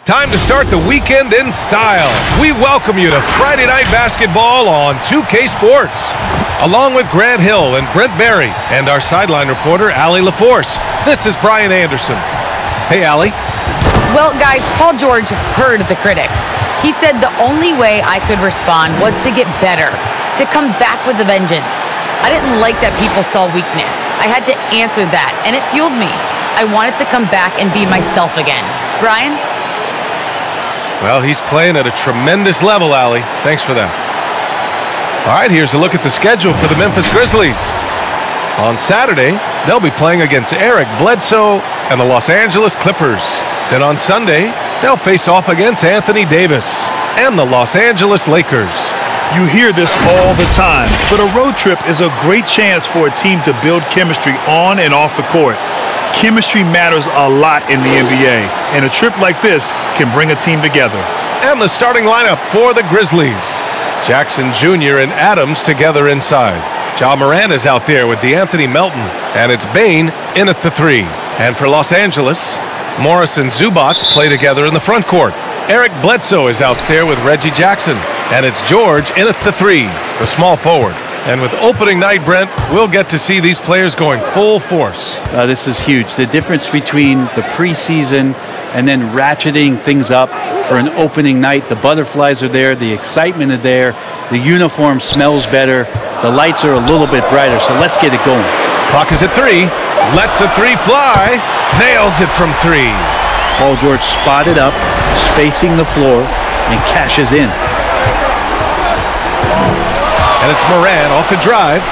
Time to start the weekend in style. We welcome you to Friday Night Basketball on 2K Sports. Along with Grant Hill and Brent Berry and our sideline reporter, Allie LaForce, this is Brian Anderson. Hey, Allie. Well, guys, Paul George heard the critics. He said the only way I could respond was to get better, to come back with a vengeance. I didn't like that people saw weakness. I had to answer that, and it fueled me. I wanted to come back and be myself again. Brian? Well, he's playing at a tremendous level, Allie. Thanks for that. All right, here's a look at the schedule for the Memphis Grizzlies. On Saturday, they'll be playing against Eric Bledsoe and the Los Angeles Clippers. Then on Sunday, they'll face off against Anthony Davis and the Los Angeles Lakers. You hear this all the time, but a road trip is a great chance for a team to build chemistry on and off the court. Chemistry matters a lot in the NBA, and a trip like this can bring a team together. And the starting lineup for the Grizzlies. Jackson Jr. and Adams together inside. Ja Morant is out there with DeAnthony Melton, and it's Bane in at the 3. And for Los Angeles, Morris and Zubac play together in the front court. Eric Bledsoe is out there with Reggie Jackson, and it's George in at the 3, the small forward. And with opening night, Brent, we'll get to see these players going full force. This is huge. The difference between the preseason and then ratcheting things up for an opening night. The butterflies are there. The excitement is there. The uniform smells better. The lights are a little bit brighter. So let's get it going. Clock is at 3. Lets the 3 fly. Nails it from 3. Paul George spotted up, spacing the floor, and cashes in. And it's Morant off the drive.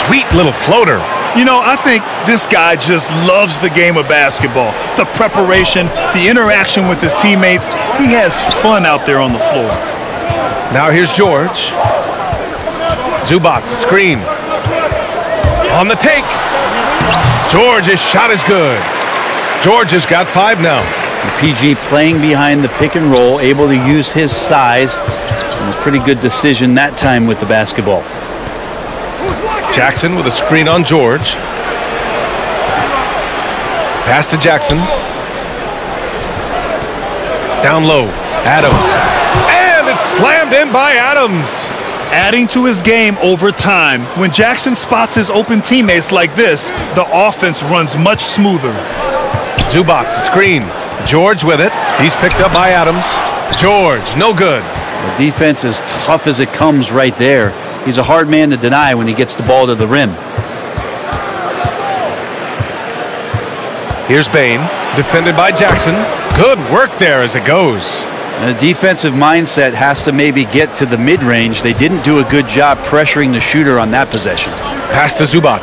Sweet little floater. You know, I think this guy just loves the game of basketball. The preparation, the interaction with his teammates. He has fun out there on the floor. Now here's George. Zubac, screen. On the take. George's shot is good. George has got 5 now. PG playing behind the pick and roll, able to use his size. And a pretty good decision that time with the basketball. Jackson with a screen on George. Pass to Jackson. Down low. Adams. And it's slammed in by Adams. Adding to his game over time. When Jackson spots his open teammates like this, the offense runs much smoother. Zubac, screen. George with it. He's picked up by Adams. George, no good. The defense is tough as it comes right there. He's a hard man to deny when he gets the ball to the rim. Here's Bane, defended by Jackson. Good work there as it goes. And the defensive mindset has to maybe get to the mid-range. They didn't do a good job pressuring the shooter on that possession. Pass to Zubac.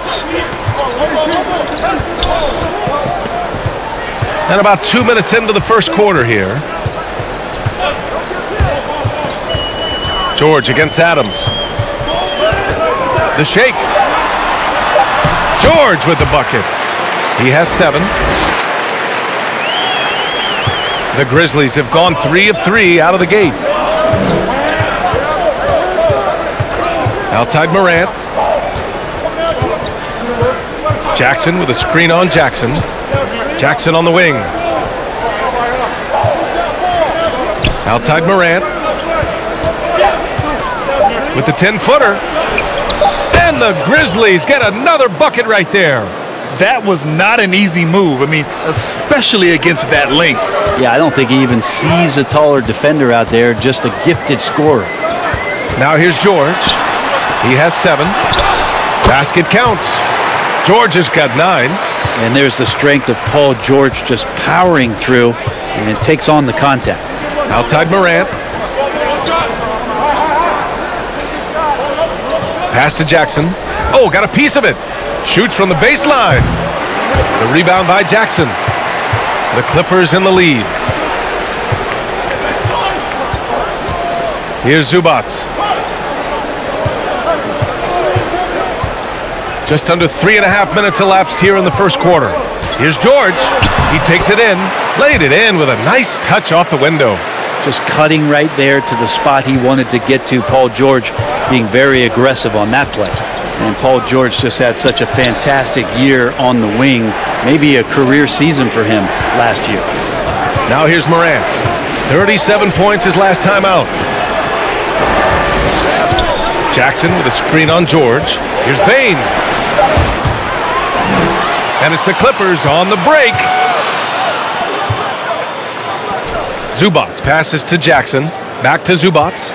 And about 2 minutes into the first quarter here. George against Adams. The shake. George with the bucket. He has 7. The Grizzlies have gone 3 of 3 out of the gate. Outside Morant. Jackson with a screen on Jackson. Jackson on the wing. Outside Morant. With the 10-footer. And the Grizzlies get another bucket right there. That was not an easy move. I mean, especially against that length. Yeah, I don't think he even sees a taller defender out there, just a gifted scorer. Now here's George. He has 7. Basket counts. George has got 9. And there's the strength of Paul George just powering through, and it takes on the contact. Outside Morant. Pass to Jackson. Oh, got a piece of it. Shoots from the baseline. The rebound by Jackson. The Clippers in the lead. Here's Zubac. Just under 3.5 minutes elapsed here in the first quarter. Here's George. He takes it in. Laid it in with a nice touch off the window. Just cutting right there to the spot he wanted to get to. Paul George being very aggressive on that play. And Paul George just had such a fantastic year on the wing. Maybe a career season for him last year. Now here's Morant. 37 points his last time out. Jackson with a screen on George. Here's Bane. And it's the Clippers on the break. Zubac passes to Jackson. Back to Zubac.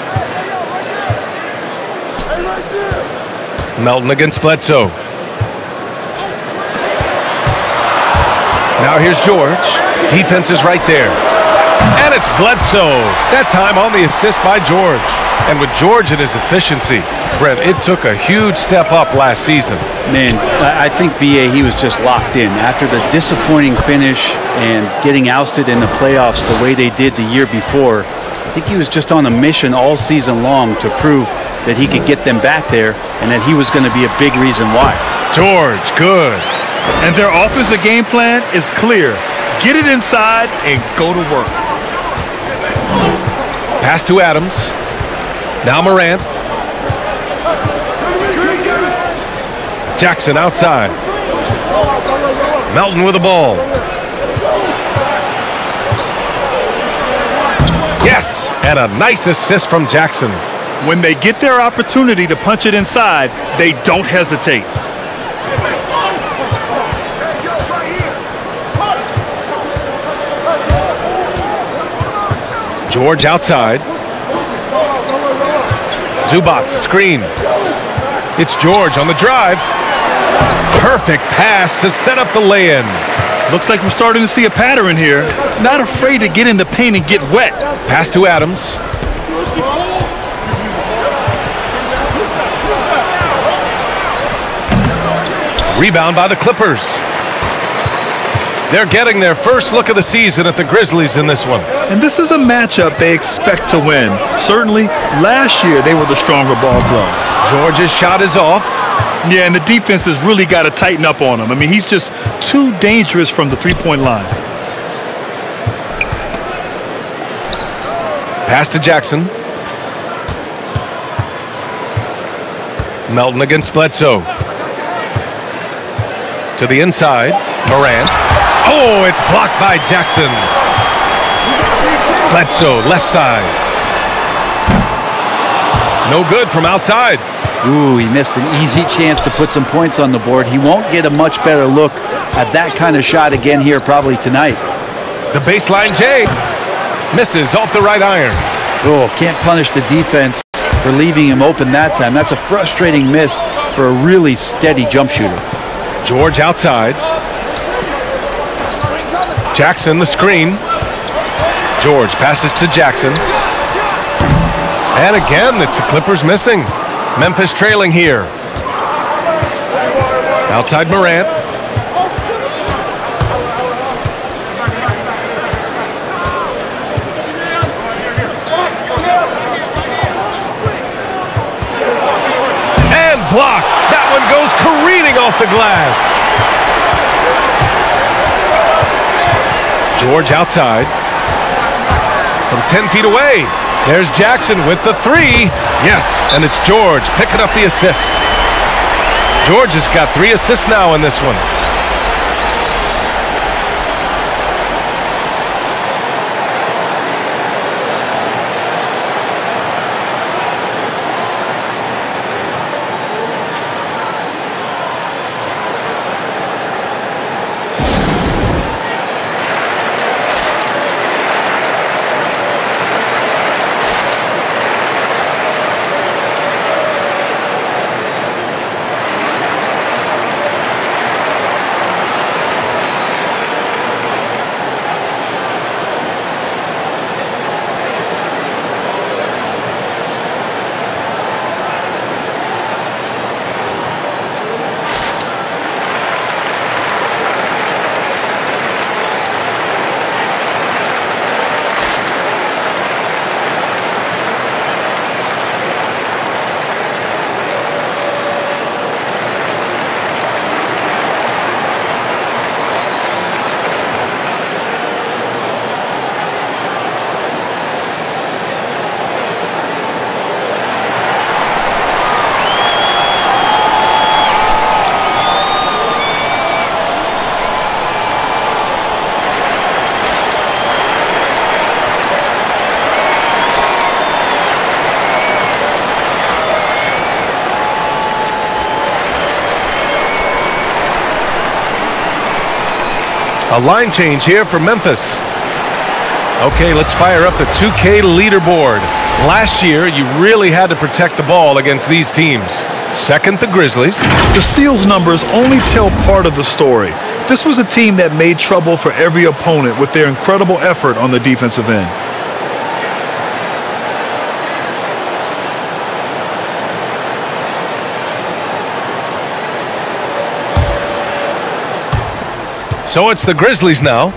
Melton against Bledsoe. Now here's George. Defense is right there. And it's Bledsoe. That time on the assist by George. And with George and his efficiency, Brent, it took a huge step up last season. Man, I think BA, he was just locked in. After the disappointing finish and getting ousted in the playoffs the way they did the year before, I think he was just on a mission all season long to prove that he could get them back there and that he was going to be a big reason why. George, good. And their offensive game plan is clear. Get it inside and go to work. Pass to Adams. Now Morant. Jackson outside. Melton with the ball. Yes, and a nice assist from Jackson. When they get their opportunity to punch it inside, they don't hesitate. George outside. Zubac screen. It's George on the drive. Perfect pass to set up the lay-in. Looks like we're starting to see a pattern here. Not afraid to get in the paint and get wet. Pass to Adams. Rebound by the Clippers. They're getting their first look of the season at the Grizzlies in this one. And this is a matchup they expect to win. Certainly, last year they were the stronger ball club. George's shot is off. Yeah, and the defense has really got to tighten up on him. I mean, he's just too dangerous from the three-point line. Pass to Jackson. Melton against Bledsoe. To the inside, Morant. Oh, it's blocked by Jackson. Bledsoe, left side. No good from outside. Ooh, he missed an easy chance to put some points on the board. He won't get a much better look at that kind of shot again here probably tonight. The baseline J. Misses off the right iron. Oh, can't punish the defense for leaving him open that time. That's a frustrating miss for a really steady jump shooter. George outside. Jackson the screen. George passes to Jackson. And again, it's the Clippers missing. Memphis trailing here. Outside Morant. And blocked. That one goes careening off the glass. George outside. From 10 feet away. There's Jackson with the three. Yes, and it's George picking up the assist. George has got 3 assists now in this one. A line change here for Memphis. Okay, let's fire up the 2K leaderboard. Last year, you really had to protect the ball against these teams. Second, the Grizzlies. The steals numbers only tell part of the story. This was a team that made trouble for every opponent with their incredible effort on the defensive end. So it's the Grizzlies now.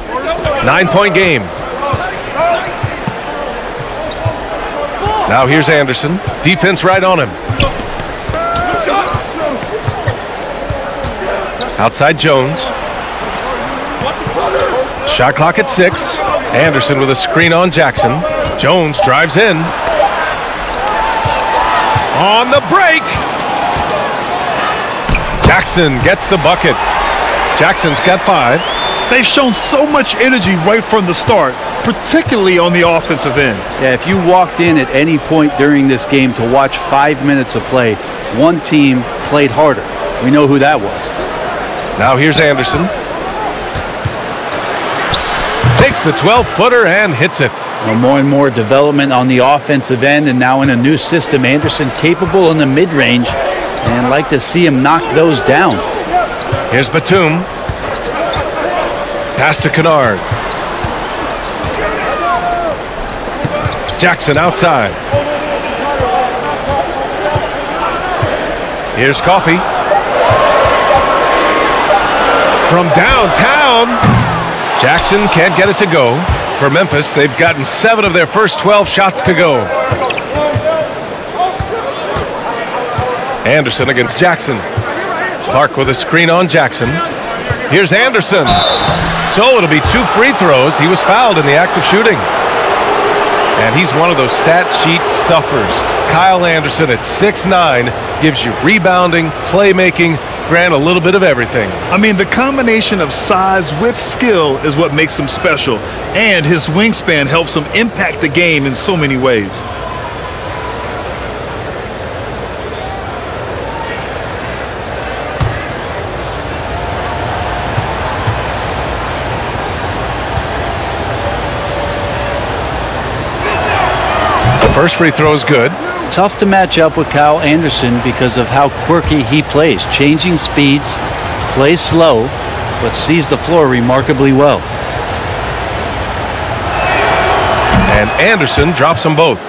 9-point game. Now here's Anderson. Defense right on him. Outside Jones. Shot clock at 6. Anderson with a screen on Jackson. Jones drives in. On the break. Jackson gets the bucket. Jackson's got 5. They've shown so much energy right from the start, particularly on the offensive end. Yeah, if you walked in at any point during this game to watch 5 minutes of play, one team played harder. We know who that was. Now here's Anderson. Takes the 12-footer and hits it. Well, more and more development on the offensive end, and now in a new system, Anderson capable in the mid-range, and I'd like to see him knock those down. Here's Batum. Pass to Kennard. Jackson outside. Here's Coffey. From downtown. Jackson can't get it to go. For Memphis, they've gotten 7 of their first 12 shots to go. Anderson against Jackson. Clark with a screen on Jackson. Here's Anderson. So it'll be 2 free throws. He was fouled in the act of shooting. And he's one of those stat sheet stuffers. Kyle Anderson at 6'9" gives you rebounding, playmaking, grant a little bit of everything. I mean, the combination of size with skill is what makes him special. And his wingspan helps him impact the game in so many ways. First free throw is good. Tough to match up with Kyle Anderson because of how quirky he plays. Changing speeds, plays slow, but sees the floor remarkably well. And Anderson drops them both.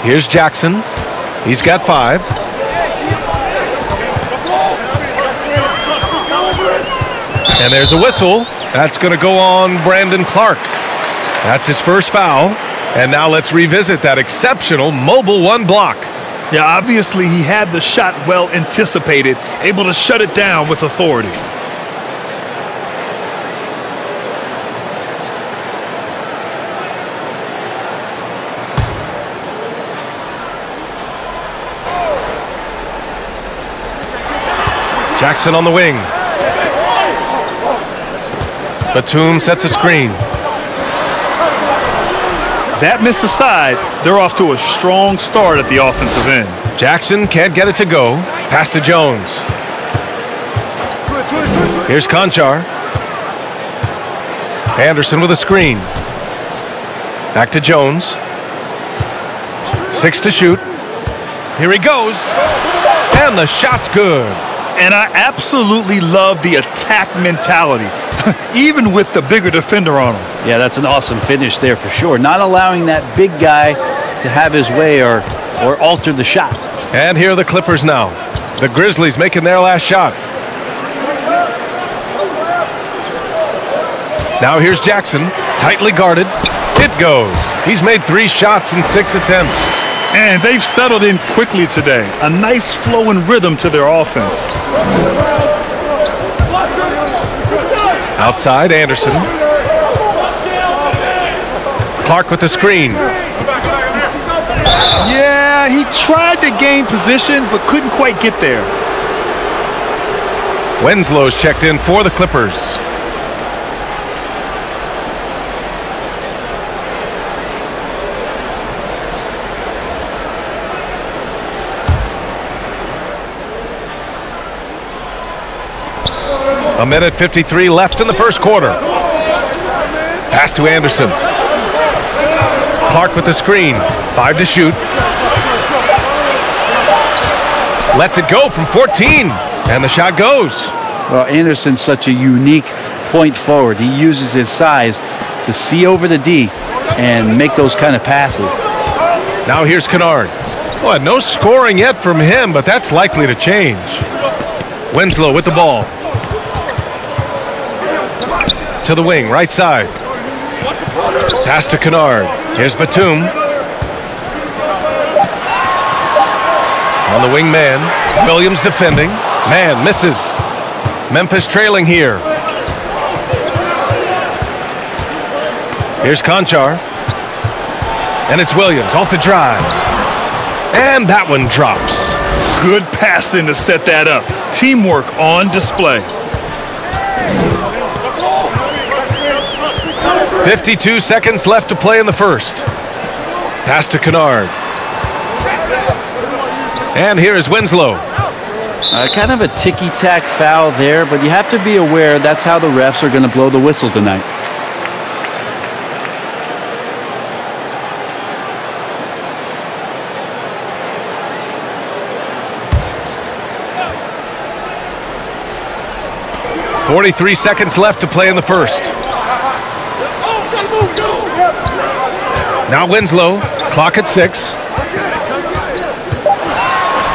Here's Jackson. He's got 5. And there's a whistle. That's going to go on Brandon Clark. That's his first foul. And now let's revisit that exceptional mobile 1 block. Yeah, obviously he had the shot well anticipated, able to shut it down with authority. Jackson on the wing. Batum sets a screen. That missed aside, they're off to a strong start at the offensive end. Jackson can't get it to go. Pass to Jones. Here's Conchar. Anderson with a screen. Back to Jones. 6 to shoot. Here he goes. And the shot's good. And I absolutely love the attack mentality, even with the bigger defender on him. Yeah, that's an awesome finish there for sure. Not allowing that big guy to have his way or alter the shot. And here are the Clippers now. The Grizzlies making their last shot. Now here's Jackson, tightly guarded. It goes. He's made 3 shots in 6 attempts. And they've settled in quickly today. A nice flowing rhythm to their offense. Outside, Anderson. Clark with the screen. Yeah, he tried to gain position, but couldn't quite get there. Winslow's checked in for the Clippers. A minute 53 left in the first quarter. Pass to Anderson. Clark with the screen. 5 to shoot. Lets it go from 14. And the shot goes. Well, Anderson's such a unique point forward. He uses his size to see over the D and make those kind of passes. Now here's Kennard. Well, no scoring yet from him, but that's likely to change. Winslow with the ball. To the wing, right side. Pass to Kennard. Here's Batum. On the wing man. Williams defending. Man misses. Memphis trailing here. Here's Conchar. And it's Williams off the drive. And that one drops. Good passing to set that up. Teamwork on display. 52 seconds left to play in the first. Pass to Kennard. And here is Winslow. Kind of a ticky-tack foul there, but you have to be aware that's how the refs are going to blow the whistle tonight. .43 seconds left to play in the first. Now Winslow, clock at 6.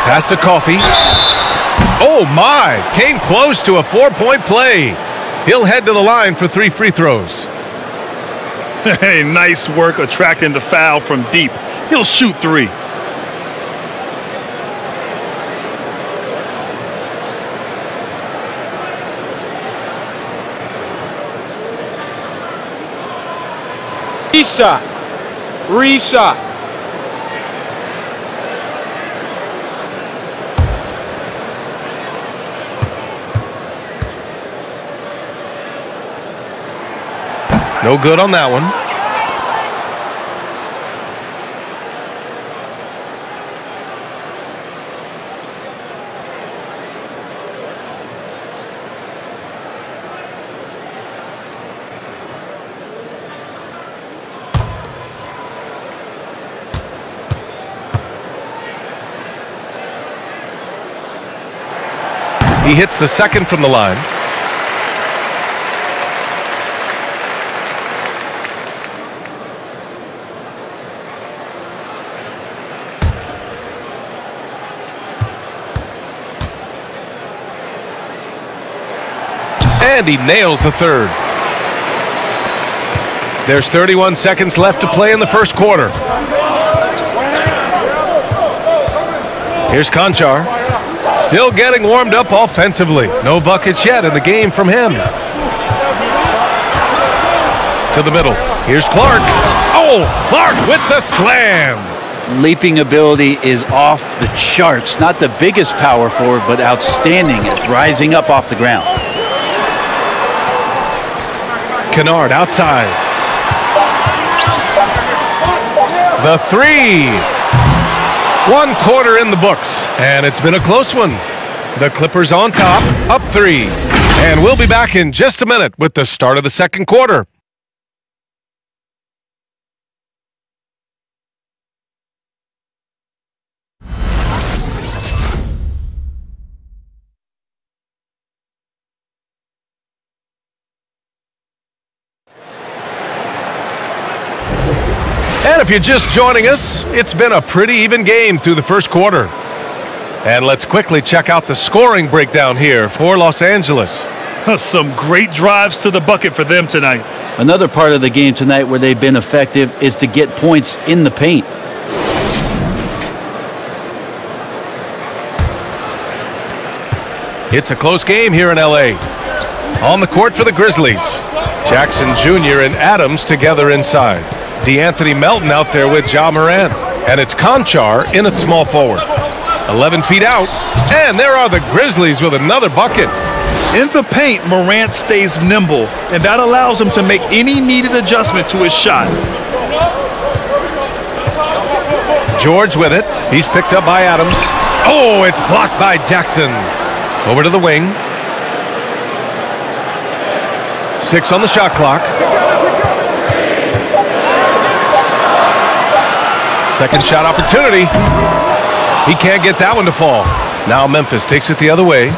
Pass to Coffey. Oh my, came close to a 4-point play. He'll head to the line for 3 free throws. Hey, nice work attracting the foul from deep. He'll shoot 3. Shots. 3 shots. No good on that one. He hits the second from the line. And he nails the third. There's 31 seconds left to play in the first quarter. Here's Conchar. Still getting warmed up offensively. No buckets yet in the game from him. To the middle. Here's Clark. Oh, Clark with the slam. Leaping ability is off the charts. Not the biggest power forward, but outstanding at rising up off the ground. Kennard outside. The 3. 1 quarter in the books, and it's been a close one. The Clippers on top, up 3. And we'll be back in just a minute with the start of the second quarter. And if you're just joining us, it's been a pretty even game through the first quarter. And let's quickly check out the scoring breakdown here for Los Angeles. Some great drives to the bucket for them tonight. Another part of the game tonight where they've been effective is to get points in the paint. It's a close game here in L.A. On the court for the Grizzlies. Jackson Jr. and Adams together inside. D'Anthony Melton out there with Ja Morant. And it's Conchar in at small forward. 11 feet out. And there are the Grizzlies with another bucket. In the paint, Morant stays nimble, and that allows him to make any needed adjustment to his shot. George with it. He's picked up by Adams. Oh, it's blocked by Jackson. Over to the wing. 6 on the shot clock. Second shot opportunity. He can't get that one to fall. Now Memphis takes it the other way.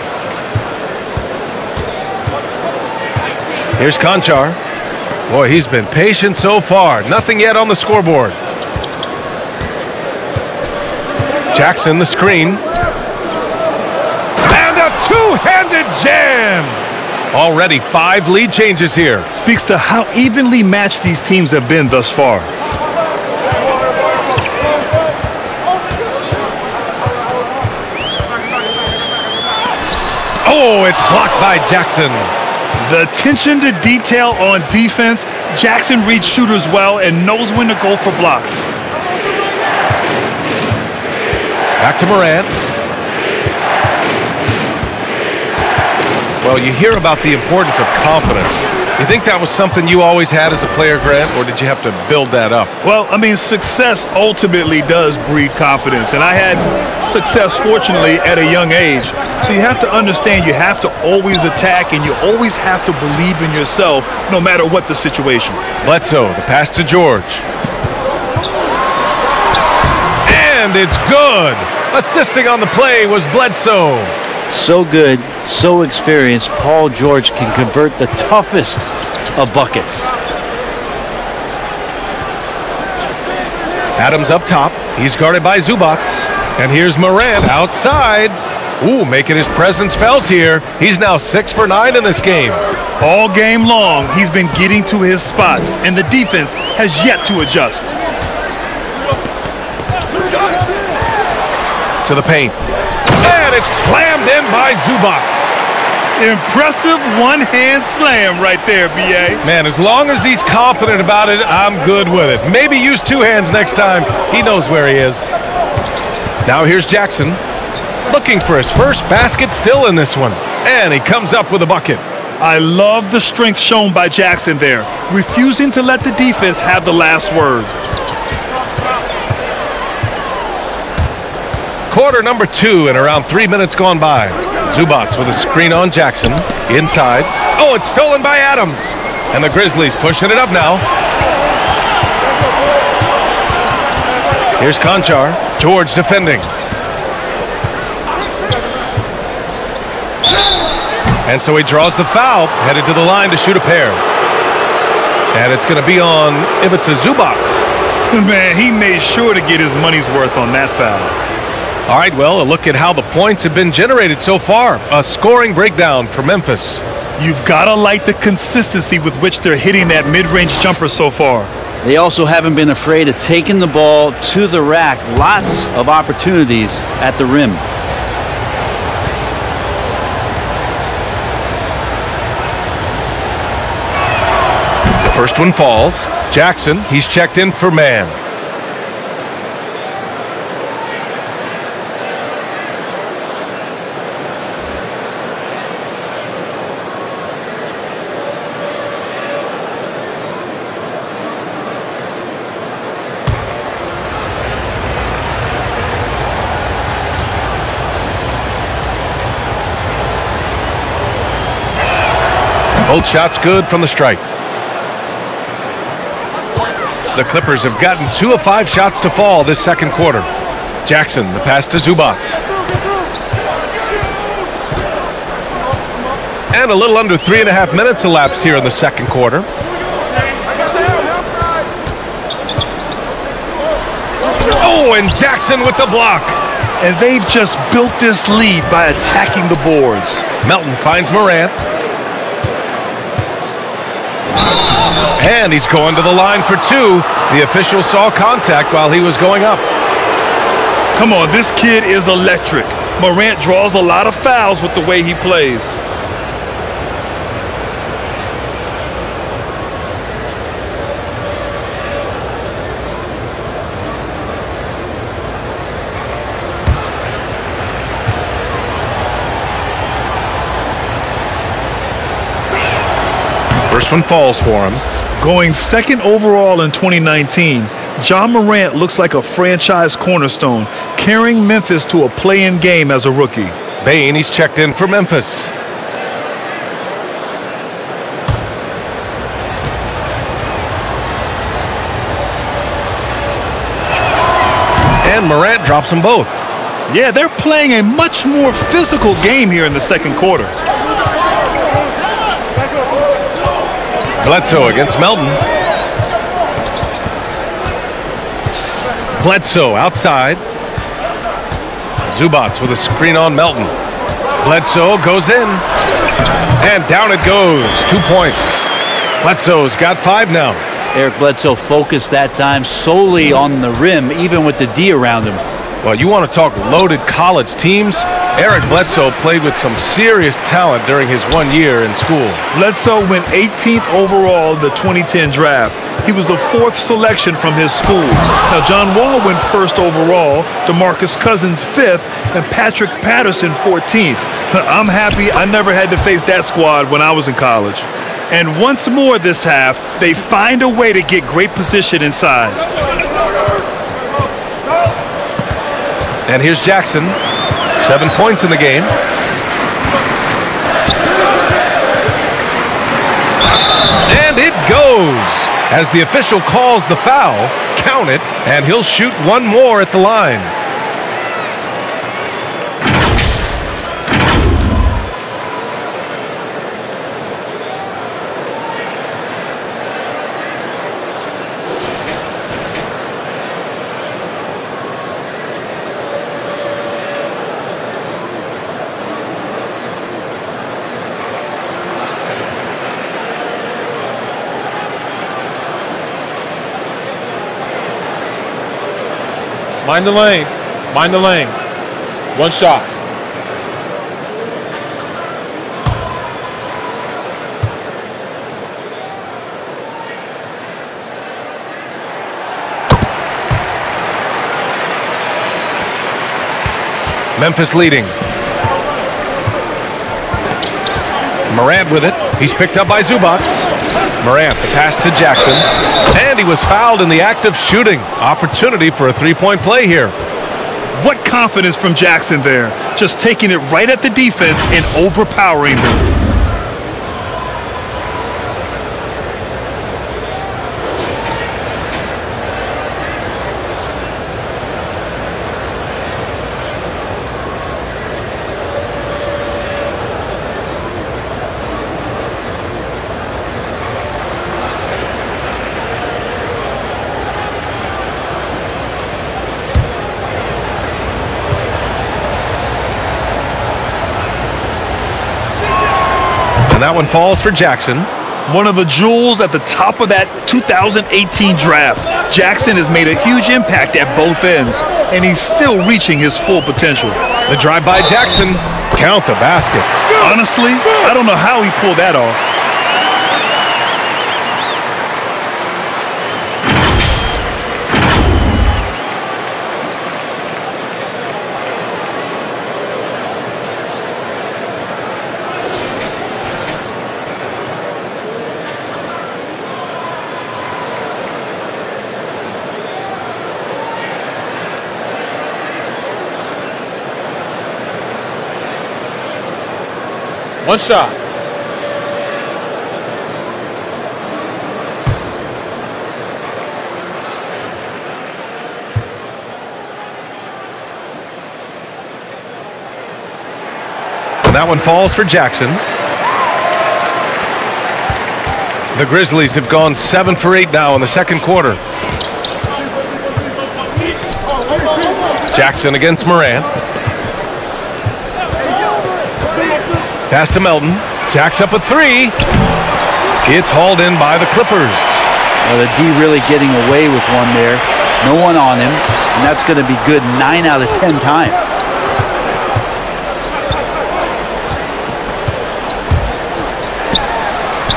Here's Conchar. Boy, he's been patient so far. Nothing yet on the scoreboard. Jackson, the screen. And a two-handed jam! Already 5 lead changes here. Speaks to how evenly matched these teams have been thus far. Oh, it's blocked by Jackson. The attention to detail on defense. Jackson reads shooters well and knows when to go for blocks. Back to Morant. Well, you hear about the importance of confidence. You think that was something you always had as a player, Grant, or did you have to build that up? Well, I mean, success ultimately does breed confidence, and I had success, fortunately, at a young age. So you have to understand you have to always attack, and you always have to believe in yourself no matter what the situation. Bledsoe, the pass to George. And it's good. Assisting on the play was Bledsoe. So good, so experienced. Paul George can convert the toughest of buckets. Adams up top. He's guarded by Zubac. And here's Morant outside. Ooh, making his presence felt here. He's now 6 for 9 in this game. All game long, he's been getting to his spots, and the defense has yet to adjust. To the paint. And it's slammed in by Zubac. Impressive one-hand slam right there, B.A. Man, as long as he's confident about it, I'm good with it. Maybe use 2 hands next time. He knows where he is. Now here's Jackson. Looking for his first basket still in this one. And he comes up with a bucket. I love the strength shown by Jackson there, refusing to let the defense have the last word. Quarter number 2 and around 3 minutes gone by. Zubac with a screen on Jackson. Inside. Oh, it's stolen by Adams. And the Grizzlies pushing it up now. Here's Conchar. George defending. And so he draws the foul, headed to the line to shoot a pair. And it's going to be on Ivica Zubac. Man, he made sure to get his money's worth on that foul. All right, well, a look at how the points have been generated so far. A scoring breakdown for Memphis. You've got to like the consistency with which they're hitting that mid-range jumper so far. They also haven't been afraid of taking the ball to the rack. Lots of opportunities at the rim. The first one falls. Jackson, he's checked in for man. Both shots good from the stripe. The Clippers have gotten 2 of 5 shots to fall this second quarter. Jackson, the pass to Zubac. And a little under 3.5 minutes elapsed here in the second quarter. Oh, and Jackson with the block. And they've just built this lead by attacking the boards. Melton finds Morant. And he's going to the line for 2. The official saw contact while he was going up. Come on, this kid is electric. Morant draws a lot of fouls with the way he plays. First one falls for him. Going second overall in 2019, Ja Morant looks like a franchise cornerstone, carrying Memphis to a play-in game as a rookie. Bane, he's checked in for Memphis. And Morant drops them both. Yeah, they're playing a much more physical game here in the second quarter. Bledsoe against Melton. Bledsoe outside. Zubats with a screen on Melton. Bledsoe goes in. And down it goes. 2 points. Bledsoe's got 5 now. Eric Bledsoe focused that time solely on the rim, even with the D around him. Well, you want to talk loaded college teams? Eric Bledsoe played with some serious talent during his 1 year in school. Bledsoe went 18th overall in the 2010 draft. He was the 4th selection from his school. Now, John Wall went 1st overall, DeMarcus Cousins 5th, and Patrick Patterson 14th. I'm happy I never had to face that squad when I was in college. And once more this half, they find a way to get great position inside. And here's Jackson. 7 points in the game. And it goes. As the official calls the foul, count it, and he'll shoot one more at the line. Mind the lanes. Mind the lanes. One shot. Memphis leading. Morant with it. He's picked up by Zubats. Morant, the pass to Jackson. And he was fouled in the act of shooting. Opportunity for a three-point play here. What confidence from Jackson there. Just taking it right at the defense and overpowering them. And that one falls for Jackson. One of the jewels at the top of that 2018 draft. Jackson has made a huge impact at both ends, and he's still reaching his full potential. The drive by Jackson. Count the basket. Honestly, I don't know how he pulled that off. One shot. And that one falls for Jackson. The Grizzlies have gone 7 for 8 now in the second quarter. Jackson against Morant. Pass to Melton. Jacks up a three. It's hauled in by the Clippers. Well, the D really getting away with one there. No one on him, and that's going to be good 9 out of 10 times.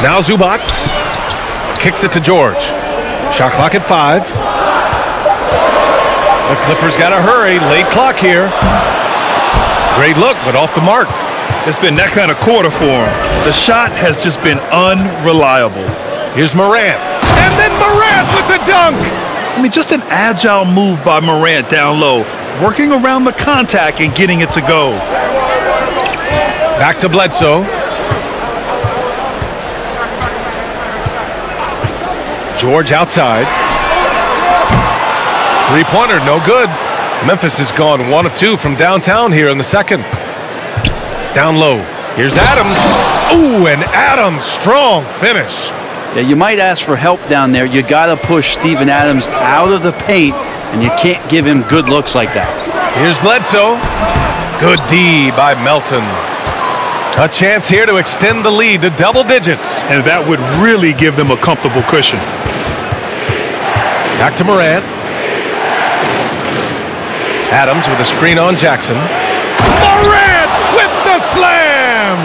Now Zubats kicks it to George. Shot clock at 5. The Clippers got to hurry. Late clock here. Great look, but off the mark. It's been that kind of quarter for him. The shot has just been unreliable. Here's Morant. And then Morant with the dunk. I mean, just an agile move by Morant down low, working around the contact and getting it to go. Back to Bledsoe. George outside. Three-pointer, no good. Memphis has gone 1 of 2 from downtown here in the second. Down low. Here's Adams. Ooh, and Adams, strong finish. Yeah, you might ask for help down there. You got to push Steven Adams out of the paint, and you can't give him good looks like that. Here's Bledsoe. Good D by Melton. A chance here to extend the lead to double digits. And that would really give them a comfortable cushion. Back to Morant. Adams with a screen on Jackson. Morant with the slam!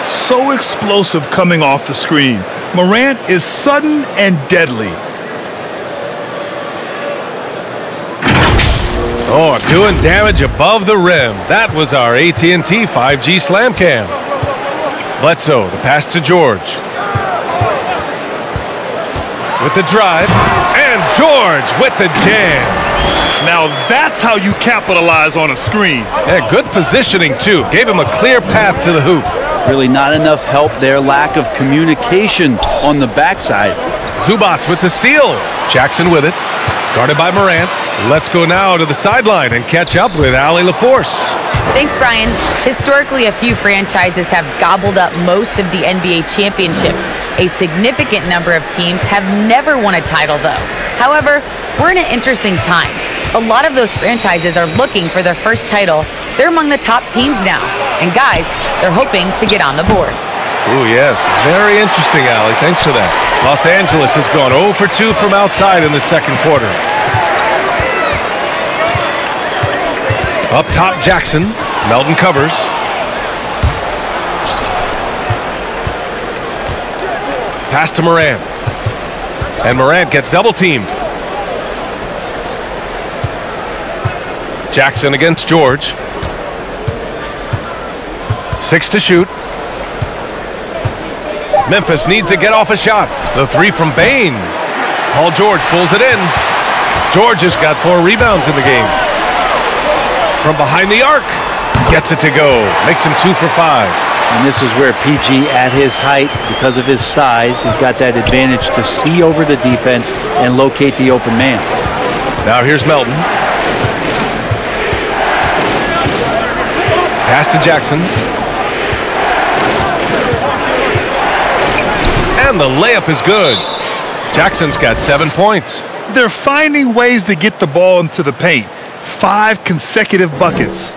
So explosive coming off the screen. Morant is sudden and deadly. Oh, doing damage above the rim. That was our AT&T 5G slam cam. Bledsoe, the pass to George. With the drive, and George with the jam. Now that's how you capitalize on a screen. Yeah, good positioning, too. Gave him a clear path to the hoop. Really not enough help there. Lack of communication on the backside. Zubac with the steal. Jackson with it. Guarded by Morant. Let's go now to the sideline and catch up with Allie LaForce. Thanks, Brian. Historically, a few franchises have gobbled up most of the NBA championships. A significant number of teams have never won a title, though. However, we're in an interesting time. A lot of those franchises are looking for their first title. They're among the top teams now. And guys, they're hoping to get on the board. Ooh, yes. Very interesting, Allie. Thanks for that. Los Angeles has gone 0 for 2 from outside in the second quarter. Up top, Jackson. Melton covers. Pass to Morant. And Morant gets double-teamed. Jackson against George. 6 to shoot. Memphis needs to get off a shot. The 3 from Bane. Paul George pulls it in. George has got 4 rebounds in the game. From behind the arc. Gets it to go. Makes him 2 for 5. And this is where PG, at his height, because of his size, he's got that advantage to see over the defense and locate the open man. Now here's Melton. Pass to Jackson. And the layup is good. Jackson's got 7 points. They're finding ways to get the ball into the paint. 5 consecutive buckets.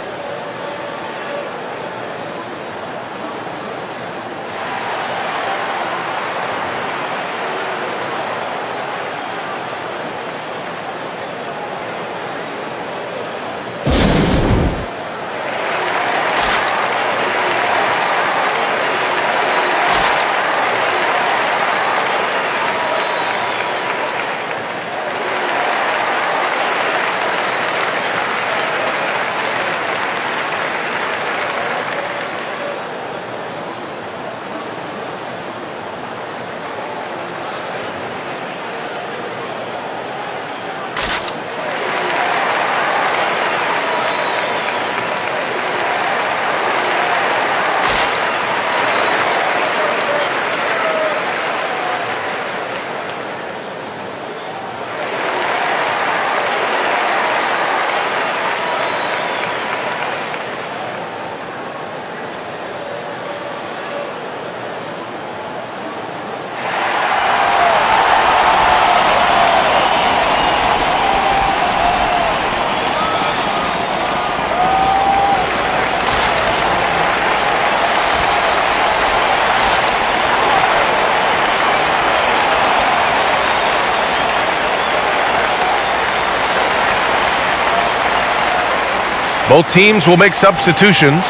Both teams will make substitutions.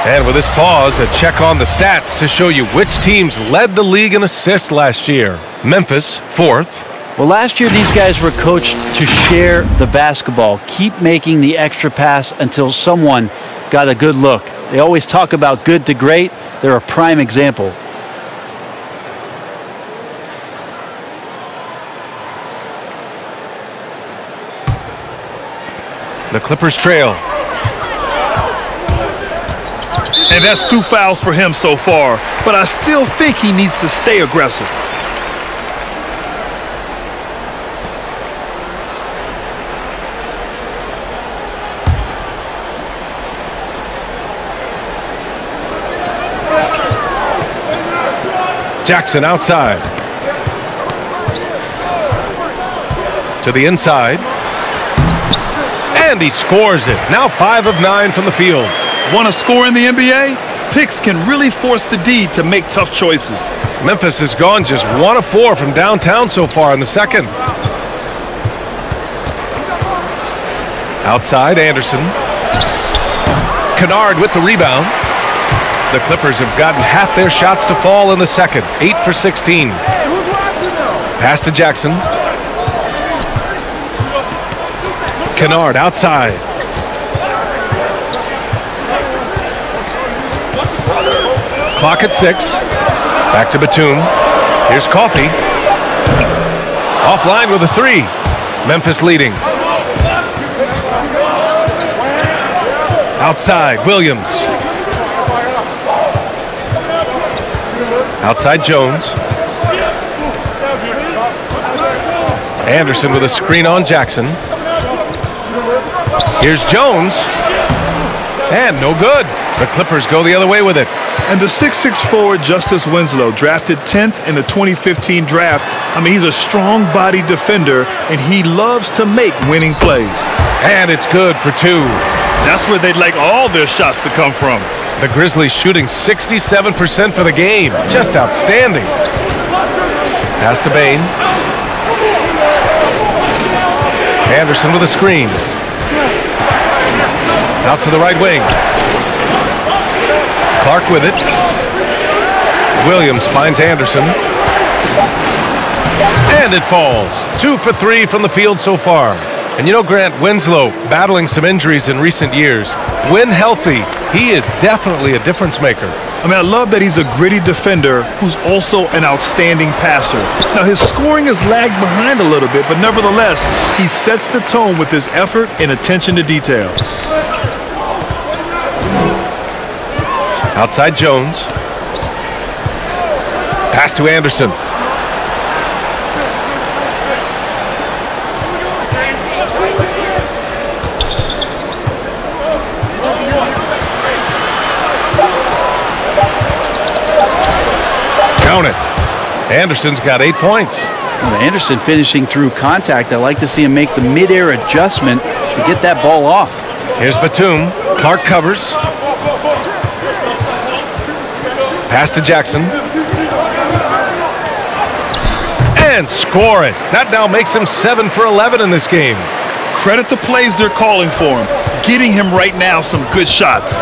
And with this pause, a check on the stats to show you which teams led the league in assists last year. Memphis, 4th. Well, last year these guys were coached to share the basketball, keep making the extra pass until someone got a good look. They always talk about good to great. They're a prime example. The Clippers trail. And that's 2 fouls for him so far, but I still think he needs to stay aggressive. Jackson outside. To the inside. And he scores it. Now 5 of 9 from the field. Want to score in the NBA? Picks can really force the D to make tough choices. Memphis has gone just 1 of 4 from downtown so far in the second. Outside, Anderson. Kennard with the rebound. The Clippers have gotten half their shots to fall in the second. 8 for 16. Pass to Jackson. Kennard outside. Clock at 6. Back to Batum. Here's Coffey. Offline with a 3. Memphis leading. Outside, Williams. Outside, Jones. Anderson with a screen on Jackson. Here's Jones. And no good. The Clippers go the other way with it. And the 6'6" forward Justice Winslow, drafted 10th in the 2015 draft. I mean, he's a strong-bodied defender, and he loves to make winning plays. And it's good for 2. That's where they'd like all their shots to come from. The Grizzlies shooting 67% for the game. Just outstanding. Pass to Bane. Anderson with a screen. Out to the right wing. Clark with it. Williams finds Anderson. And it falls. 2 for 3 from the field so far. And you know, Grant, Winslow battling some injuries in recent years. When healthy, he is definitely a difference maker. I mean, I love that he's a gritty defender who's also an outstanding passer. Now, his scoring has lagged behind a little bit, but nevertheless, he sets the tone with his effort and attention to detail. Outside Jones. Pass to Anderson. Count it. Anderson's got 8 points. Well, Anderson finishing through contact. I like to see him make the mid-air adjustment to get that ball off. Here's Batum. Clark covers. Pass to Jackson. And score it. That now makes him 7 for 11 in this game. Credit the plays they're calling for him. Getting him right now some good shots.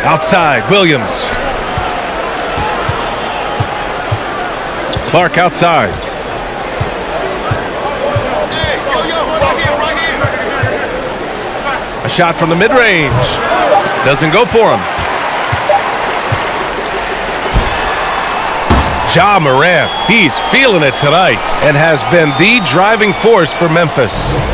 Outside, Williams. Clark outside. A shot from the mid-range. Doesn't go for him. Ja Morant, he's feeling it tonight and has been the driving force for Memphis.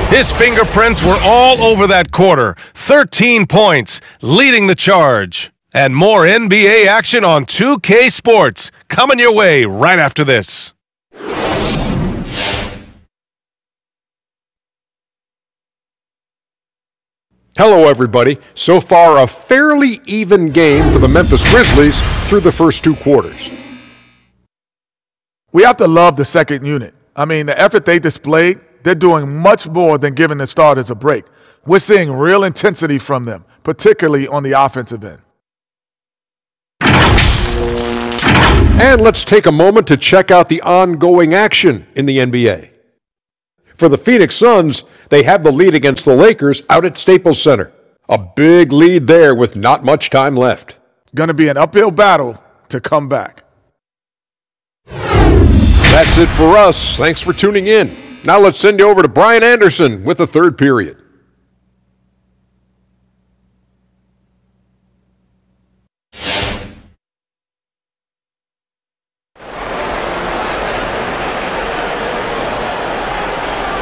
His fingerprints were all over that quarter. 13 points, leading the charge. And more NBA action on 2K Sports coming your way right after this. Hello, everybody. So far, a fairly even game for the Memphis Grizzlies through the first 2 quarters. We have to love the second unit. I mean, the effort they displayed, they're doing much more than giving the starters a break. We're seeing real intensity from them, particularly on the offensive end. And let's take a moment to check out the ongoing action in the NBA. For the Phoenix Suns, they have the lead against the Lakers out at Staples Center. A big lead there with not much time left. Going to be an uphill battle to come back. That's it for us. Thanks for tuning in. Now let's send you over to Brian Anderson with the third period.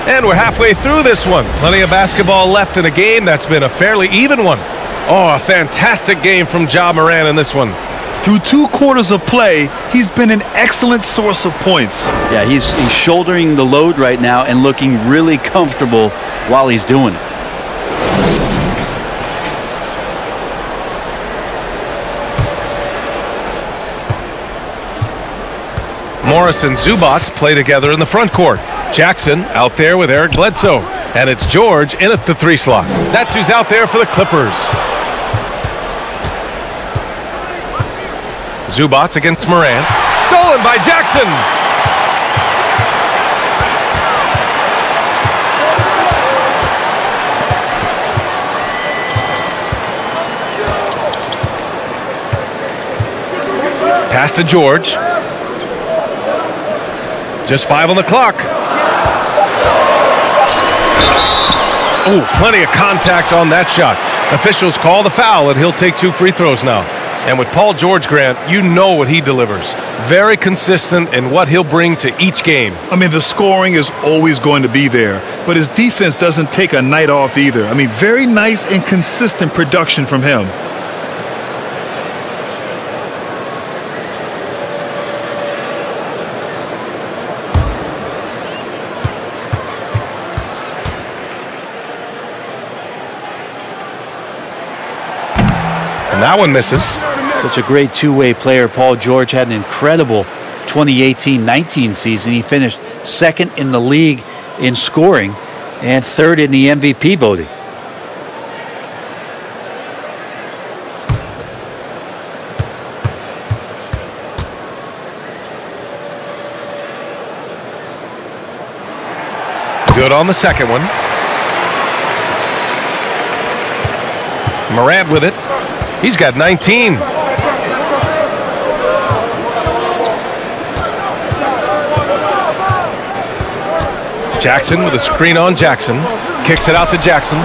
And we're halfway through this one. Plenty of basketball left in a game that's been a fairly even one. Oh, a fantastic game from Ja Morant in this one. Through 2 quarters of play, he's been an excellent source of points. Yeah, he's shouldering the load right now and looking really comfortable while he's doing it. Morris and Zubats play together in the front court. Jackson out there with Eric Bledsoe. And it's George in at the 3 slot. That's who's out there for the Clippers. Zubats against Moran. Stolen by Jackson. Pass to George. Just 5 on the clock. Oh, plenty of contact on that shot. Officials call the foul, and he'll take 2 free throws now. And with Paul George, Grant, you know what he delivers. Very consistent in what he'll bring to each game. I mean, the scoring is always going to be there, but his defense doesn't take a night off either. I mean, very nice and consistent production from him. And that one misses. Such a great two-way player. Paul George had an incredible 2018-19 season. He finished 2nd in the league in scoring and 3rd in the MVP voting. Good on the second one. Morant with it. He's got 19. Jackson with a screen on Jackson. Kicks it out to Jackson.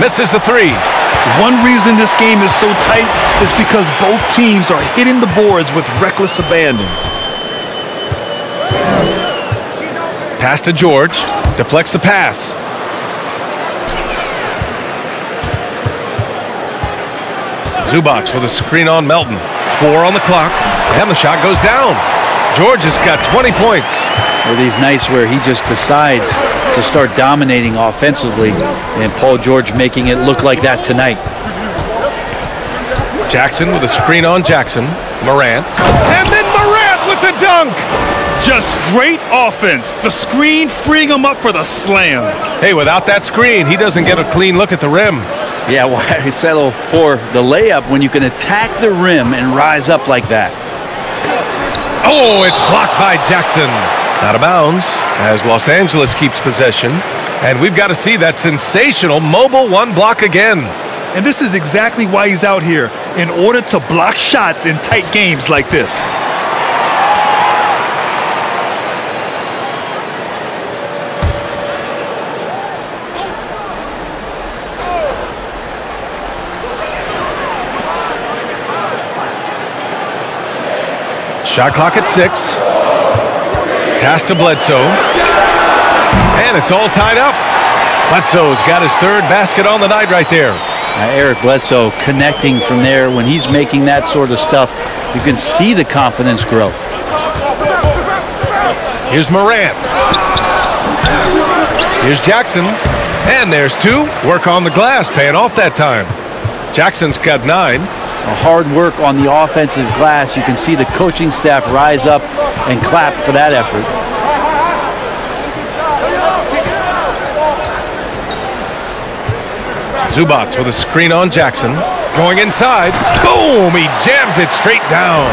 Misses the 3. One reason this game is so tight is because both teams are hitting the boards with reckless abandon. Pass to George. Deflects the pass. Zubats with a screen on Melton. 4 on the clock, and the shot goes down. George has got 20 points. Well, he's nice where he just decides to start dominating offensively, and Paul George making it look like that tonight. Jackson with a screen on Jackson. Morant. And then Morant with the dunk. Just great offense. The screen freeing him up for the slam. Hey, without that screen, he doesn't get a clean look at the rim. Yeah, why settle for the layup when you can attack the rim and rise up like that? Oh, it's blocked by Jackson. Out of bounds as Los Angeles keeps possession. And we've got to see that sensational mobile 1 block again. And this is exactly why he's out here, in order to block shots in tight games like this. Shot clock at 6. Pass to Bledsoe. And it's all tied up. Bledsoe's got his 3rd basket on the night right there. Eric Bledsoe connecting from there. When he's making that sort of stuff, you can see the confidence grow. Here's Morant. Here's Jackson. And there's 2. Work on the glass, paying off that time. Jackson's got 9. Hard work on the offensive glass. You can see the coaching staff rise up and clap for that effort. Zubats with a screen on Jackson. Going inside. Boom! He jams it straight down.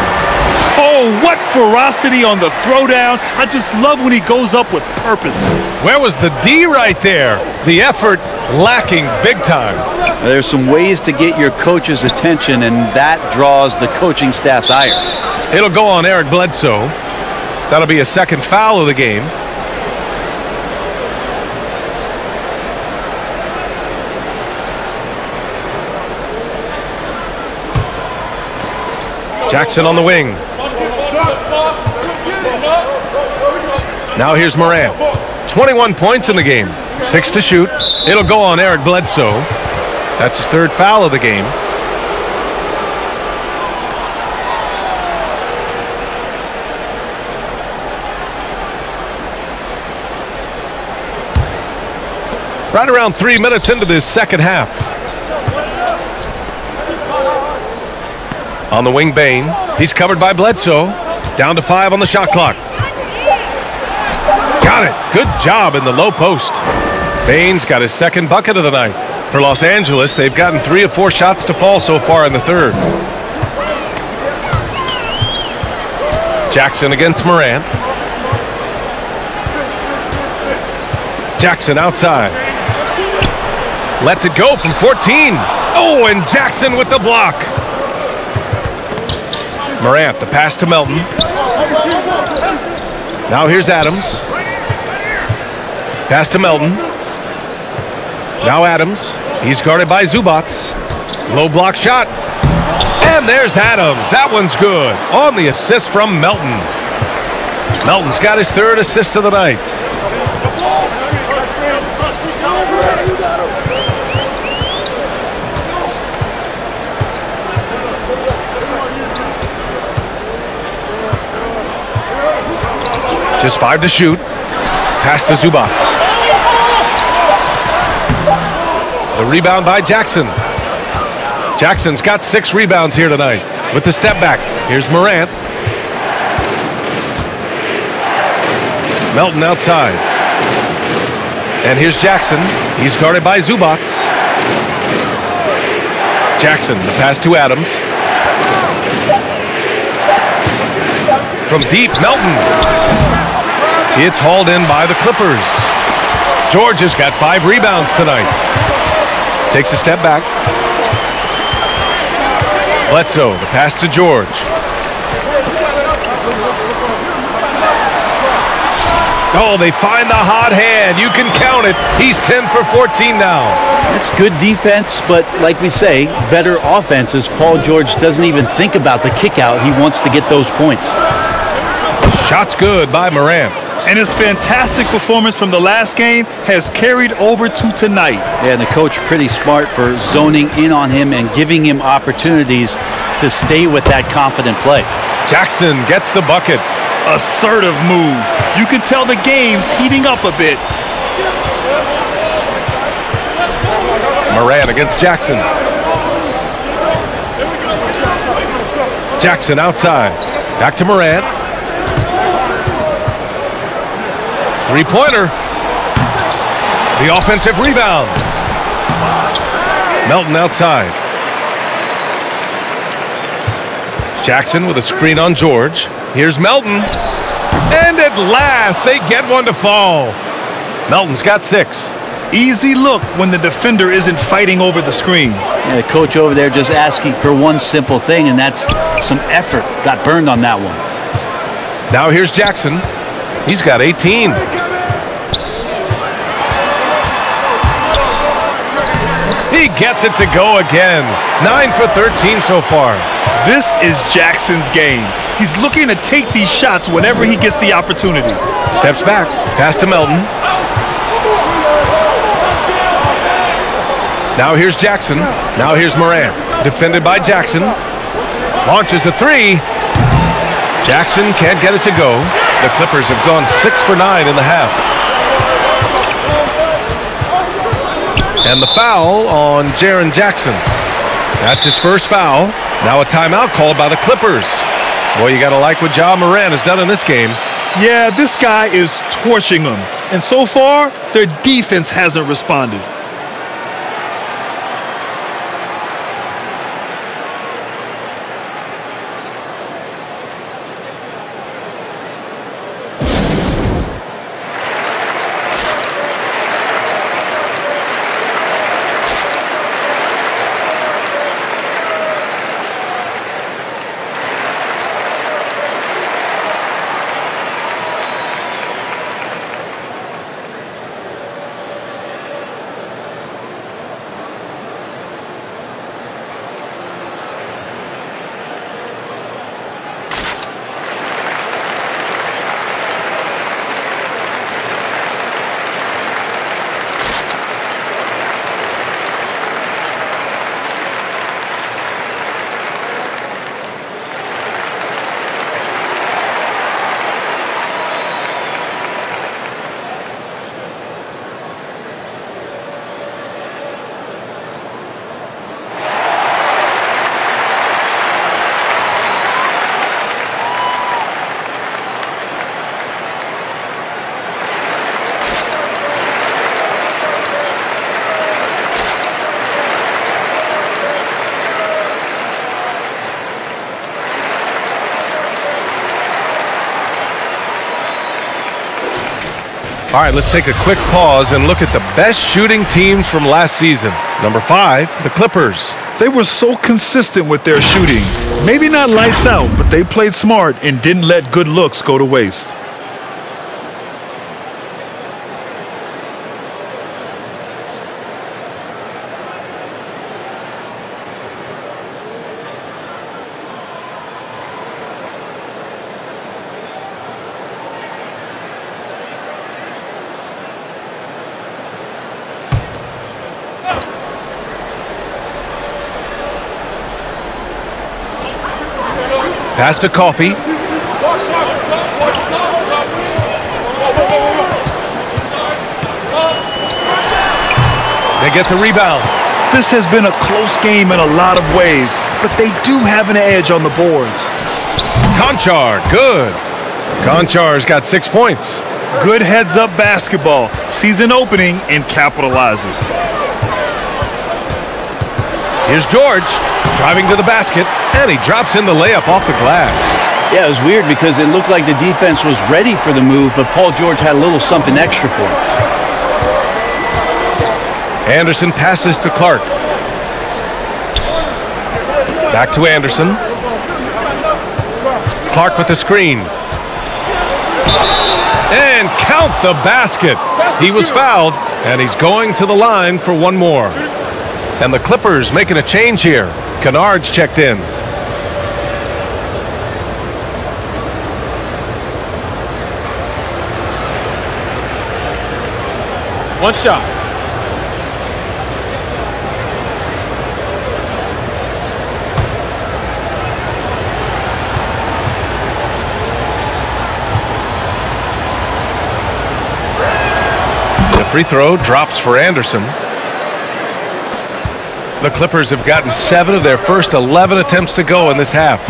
Oh, what ferocity on the throwdown. I just love when he goes up with purpose. Where was the D right there? The effort lacking big time. There's some ways to get your coach's attention, and that draws the coaching staff's ire. It'll go on Eric Bledsoe. That'll be a 2nd foul of the game. Jackson on the wing. Now here's Morant. 21 points in the game. 6 to shoot. It'll go on Eric Bledsoe. That's his 3rd foul of the game. Right around 3 minutes into this 2nd half. On the wing, Bane. He's covered by Bledsoe. Down to 5 on the shot clock. Got it. Good job in the low post. Bane's got his second bucket of the night. For Los Angeles, they've gotten 3 of 4 shots to fall so far in the third. Jackson against Morant. Jackson outside. Lets it go from 14. Oh, and Jackson with the block. Morant, the pass to Melton. Now here's Adams. Pass to Melton. Now Adams. He's guarded by Zubac. Low block shot. And there's Adams. That one's good. On the assist from Melton. Melton's got his third assist of the night. Just 5 to shoot. Pass to Zubac. The rebound by Jackson. Jackson's got 6 rebounds here tonight. With the step back, here's Morant. Melton outside. And here's Jackson. He's guarded by Zubac. Jackson, the pass to Adams. From deep, Melton. It's hauled in by the Clippers. George has got 5 rebounds tonight. Takes a step back. Bledsoe, the pass to George. Oh, they find the hot hand. You can count it. He's 10 for 14 now. It's good defense, but like we say, better offenses. Paul George doesn't even think about the kick out. He wants to get those points. Shot's good by Morant. And his fantastic performance from the last game has carried over to tonight. Yeah, and the coach pretty smart for zoning in on him and giving him opportunities to stay with that confident play. Jackson gets the bucket. Assertive move. You can tell the game's heating up a bit. Morant against Jackson. Jackson outside. Back to Morant. Three-pointer. The offensive rebound. Melton outside. Jackson with a screen on George. Here's Melton. And at last, they get one to fall. Melton's got 6. Easy look when the defender isn't fighting over the screen. Yeah, the coach over there just asking for one simple thing, and that's some effort. Got burned on that one. Now here's Jackson. He's got 18. He gets it to go again. 9 for 13 so far. This is Jackson's game. He's looking to take these shots whenever he gets the opportunity. Steps back. Pass to Melton. Now here's Jackson. Now here's Morant. Defended by Jackson. Launches a 3. Jackson can't get it to go. The Clippers have gone 6 for 9 in the half. And the foul on Jaren Jackson. That's his first foul. Now a timeout called by the Clippers. Boy, you got to like what Ja Morant has done in this game. Yeah, this guy is torching them. And so far, their defense hasn't responded. All right, let's take a quick pause and look at the best shooting teams from last season. Number 5, the Clippers. They were so consistent with their shooting. Maybe not lights out, but they played smart and didn't let good looks go to waste. Pass to Coffee. They get the rebound. This has been a close game in a lot of ways, but they do have an edge on the boards. Conchar, good. Conchar's got 6 points. Good heads-up basketball. Sees an opening and capitalizes. Here's George, driving to the basket, and he drops in the layup off the glass. Yeah, it was weird because it looked like the defense was ready for the move, but Paul George had a little something extra for him. Anderson passes to Clark. Back to Anderson. Clark with the screen. And count the basket. He was fouled, and he's going to the line for one more. And the Clippers making a change here. Kennard's checked in. One shot. The free throw drops for Anderson. The Clippers have gotten 7 of their first 11 attempts to go in this half.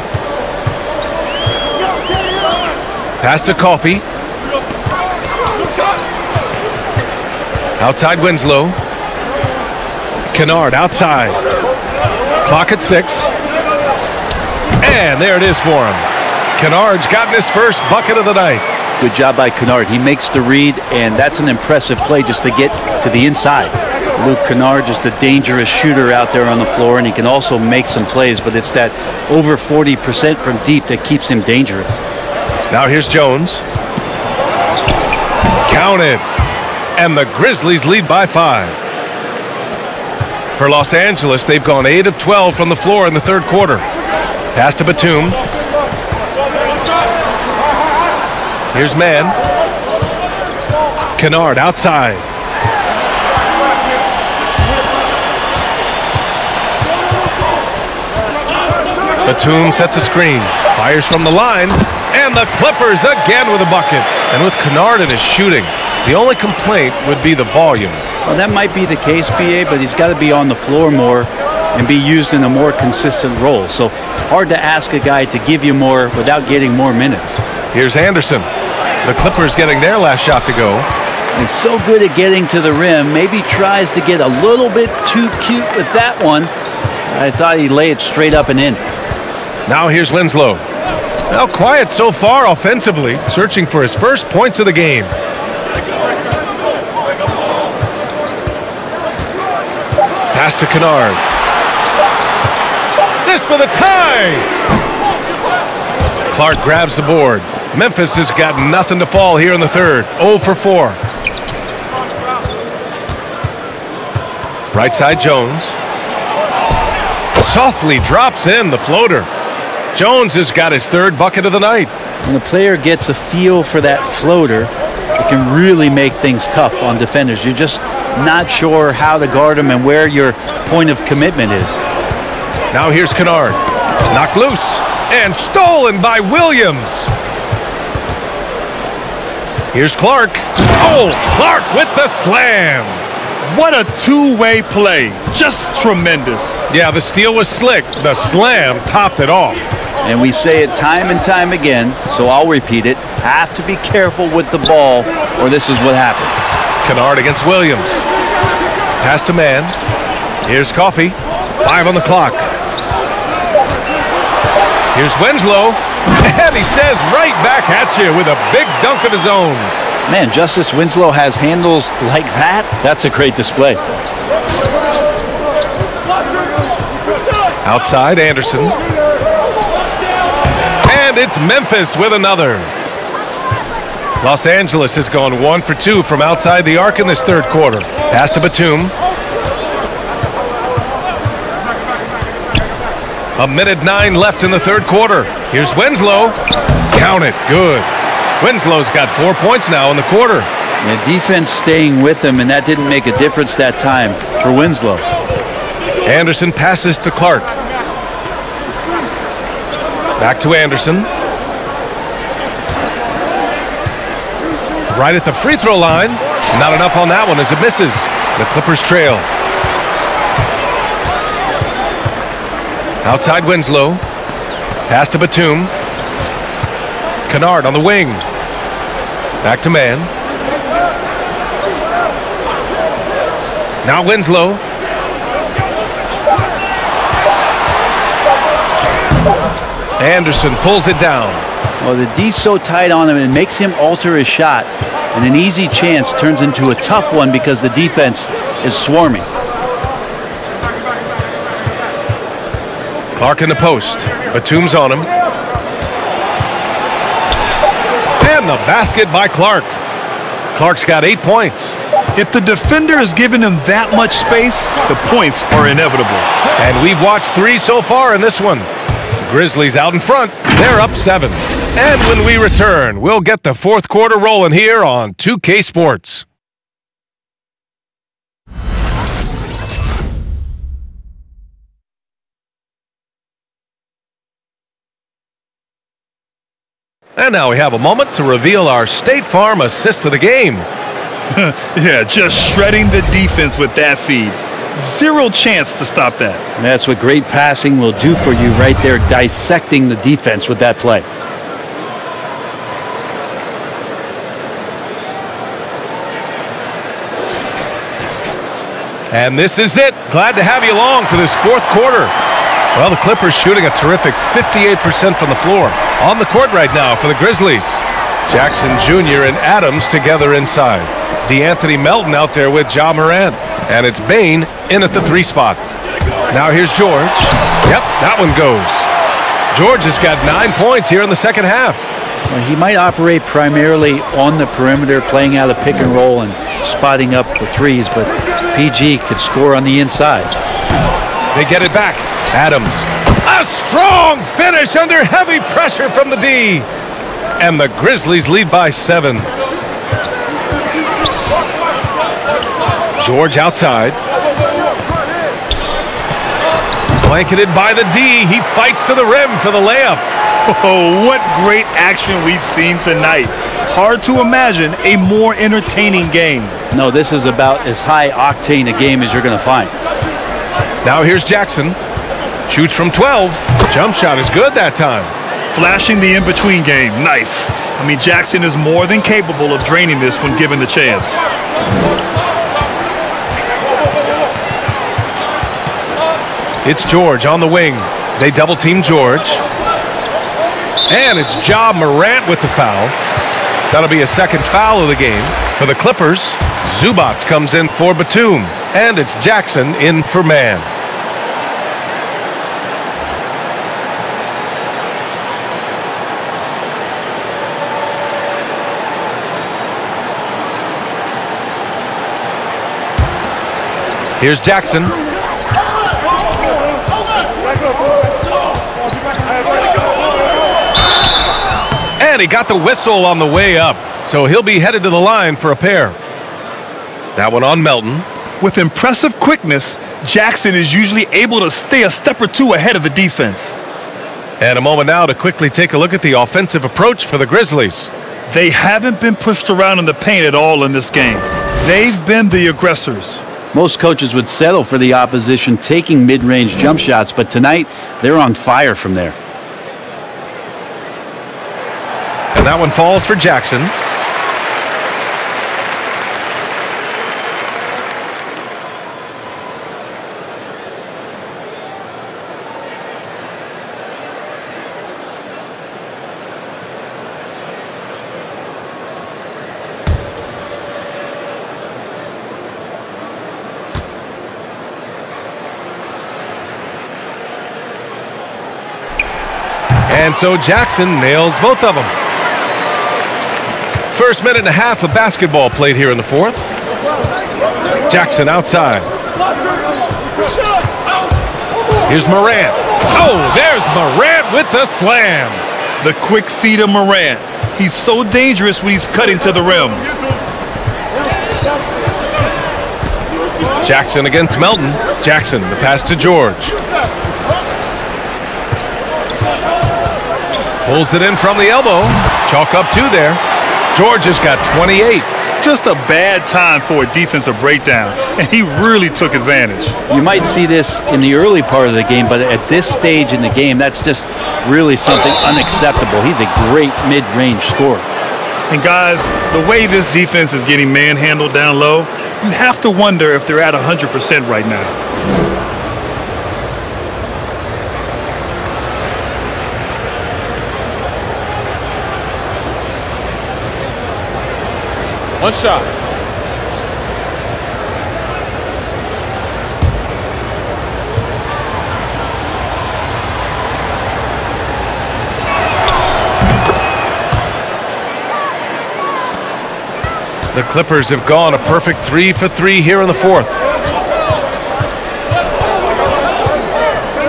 Pass to Coffee. Outside Winslow. Kennard outside. Clock at 6. And there it is for him. Kennard's gotten his first bucket of the night. Good job by Kennard. He makes the read, and that's an impressive play just to get to the inside. Luke Kennard, just a dangerous shooter out there on the floor, and he can also make some plays, but it's that over 40% from deep that keeps him dangerous. Now here's Jones. Counted. And the Grizzlies lead by 5. For Los Angeles, they've gone 8 of 12 from the floor in the third quarter. Pass to Batum. Here's Mann. Kennard outside. Batum sets a screen. Fires from the line. And the Clippers again with a bucket. And with Kennard in his shooting, the only complaint would be the volume. Well, that might be the case, PA, but he's got to be on the floor more and be used in a more consistent role. So hard to ask a guy to give you more without getting more minutes. Here's Anderson. The Clippers getting their last shot to go. He's so good at getting to the rim. Maybe tries to get a little bit too cute with that one. I thought he'd lay it straight up and in. Now here's Winslow. Well, quiet so far offensively, searching for his first points of the game. Pass to Kennard. This for the tie! Clark grabs the board. Memphis has got nothing to fall here in the third. 0 for 4. Right side Jones. Softly drops in the floater. Jones has got his third bucket of the night. When a player gets a feel for that floater, it can really make things tough on defenders. You're just not sure how to guard them and where your point of commitment is. Now here's Kennard. Knocked loose and stolen by Williams. Here's Clark. Oh, Clark with the slam. What a two-way play. Just tremendous. Yeah, the steal was slick. The slam topped it off. And we say it time and time again, so I'll repeat it. Have to be careful with the ball, or this is what happens. Kennard against Williams. Pass to Mann. Here's Coffee. 5 on the clock. Here's Winslow. And he says right back at you with a big dunk of his own. Man, Justice Winslow has handles like that. That's a great display. Outside, Anderson. And it's Memphis with another. Los Angeles has gone 1 for 2 from outside the arc in this third quarter. Pass to Batum. A minute 9 left in the third quarter. Here's Winslow. Count it. Good. Winslow's got 4 points now in the quarter. The defense staying with him, and that didn't make a difference that time for Winslow. Anderson passes to Clark. Back to Anderson. Right at the free throw line. Not enough on that one as it misses. The Clippers trail. Outside Winslow. Pass to Batum. Kennard on the wing. Back to man. Now Winslow. Anderson pulls it down. Well, the D's so tight on him, it makes him alter his shot. And an easy chance turns into a tough one because the defense is swarming. Clark in the post. Batum's on him. And the basket by Clark. Clark's got 8 points. If the defender is giving him that much space, the points are inevitable. And we've watched 3 so far in this one. Grizzlies out in front. They're up 7. And when we return, we'll get the fourth quarter rolling here on 2K Sports. And now we have a moment to reveal our State Farm assist of the game. Yeah, just shredding the defense with that feed. Zero chance to stop that. And that's what great passing will do for you right there, dissecting the defense with that play. And this is it. Glad to have you along for this fourth quarter. Well, the Clippers shooting a terrific 58% from the floor. On the court right now for the Grizzlies. Jackson Jr. and Adams together inside. DeAnthony Melton out there with Ja Morant. And it's Bane in at the 3 spot. Now here's George. Yep, that one goes. George has got 9 points here in the second half. Well, he might operate primarily on the perimeter, playing out of pick and roll and spotting up the threes, but PG could score on the inside. They get it back. Adams. A strong finish under heavy pressure from the D. And the Grizzlies lead by 7. George outside. Blanketed by the D. He fights to the rim for the layup. Oh, what great action we've seen tonight. Hard to imagine a more entertaining game. No, this is about as high octane a game as you're going to find. Now here's Jackson. Shoots from 12. Jump shot is good that time. Flashing the in-between game. Nice. I mean, Jackson is more than capable of draining this when given the chance. It's George on the wing. They double-team George. And it's Ja Morant with the foul. That'll be a second foul of the game. For the Clippers, Zubats comes in for Batum. And it's Jackson in for man. Here's Jackson. And he got the whistle on the way up, so he'll be headed to the line for a pair. That one on Melton. With impressive quickness, Jackson is usually able to stay a step or two ahead of the defense. And a moment now to quickly take a look at the offensive approach for the Grizzlies. They haven't been pushed around in the paint at all in this game. They've been the aggressors. Most coaches would settle for the opposition taking mid-range jump shots, but tonight they're on fire from there. And that one falls for Jackson. And so Jackson nails both of them. First minute and a half of basketball played here in the fourth. Jackson outside. Here's Morant. Oh, there's Morant with the slam. The quick feed of Morant. He's so dangerous when he's cutting to the rim. Jackson against Melton. Jackson, the pass to George. Pulls it in from the elbow. Chalk up 2 there. George has got 28. Just a bad time for a defensive breakdown, and he really took advantage. You might see this in the early part of the game, but at this stage in the game, that's just really something unacceptable. He's a great mid-range scorer. And guys, the way this defense is getting manhandled down low, you have to wonder if they're at 100% right now. One shot. The Clippers have gone a perfect 3 for 3 here in the fourth.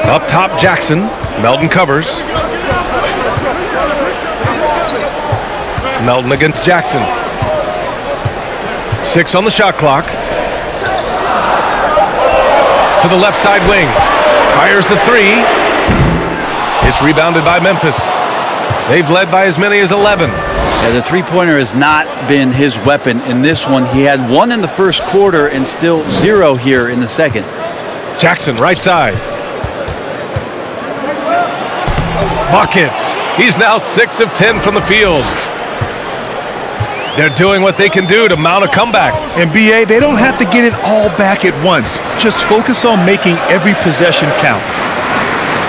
Up top, Jackson. Melton covers. Melton against Jackson. 6 on the shot clock. To the left side wing. Fires the 3. It's rebounded by Memphis. They've led by as many as 11. Yeah, the three-pointer has not been his weapon in this one. He had 1 in the first quarter and still 0 here in the second. Jackson, right side. Buckets. He's now 6 of 10 from the field. They're doing what they can do to mount a comeback. And BA, they don't have to get it all back at once. Just focus on making every possession count.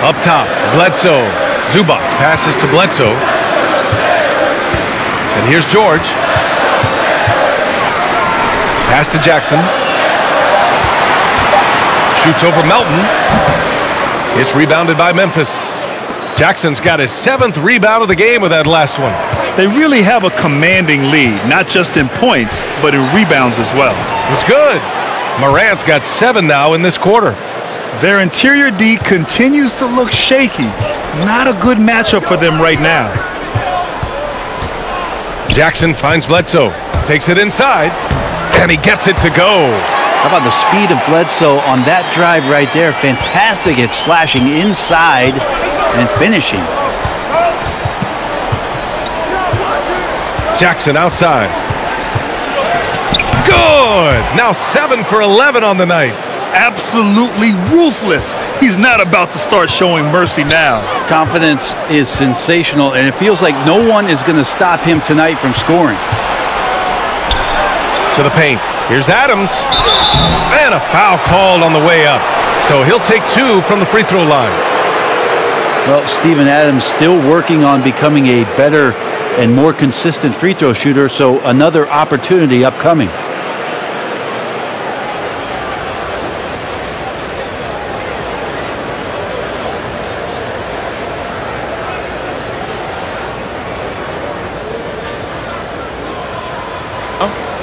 Up top, Bledsoe. Zubac passes to Bledsoe. And here's George. Pass to Jackson. Shoots over Melton. It's rebounded by Memphis. Jackson's got his 7th rebound of the game with that last one. They really have a commanding lead, not just in points, but in rebounds as well. It's good. Morant's got 7 now in this quarter. Their interior D continues to look shaky. Not a good matchup for them right now. Jackson finds Bledsoe. Takes it inside. And he gets it to go. How about the speed of Bledsoe on that drive right there? Fantastic at slashing inside and finishing. Jackson outside. Good! Now 7 for 11 on the night. Absolutely ruthless. He's not about to start showing mercy now. Confidence is sensational, and it feels like no one is going to stop him tonight from scoring. To the paint. Here's Adams. And a foul called on the way up. So he'll take 2 from the free throw line. Well, Steven Adams still working on becoming a better and more consistent free throw shooter, so another opportunity upcoming.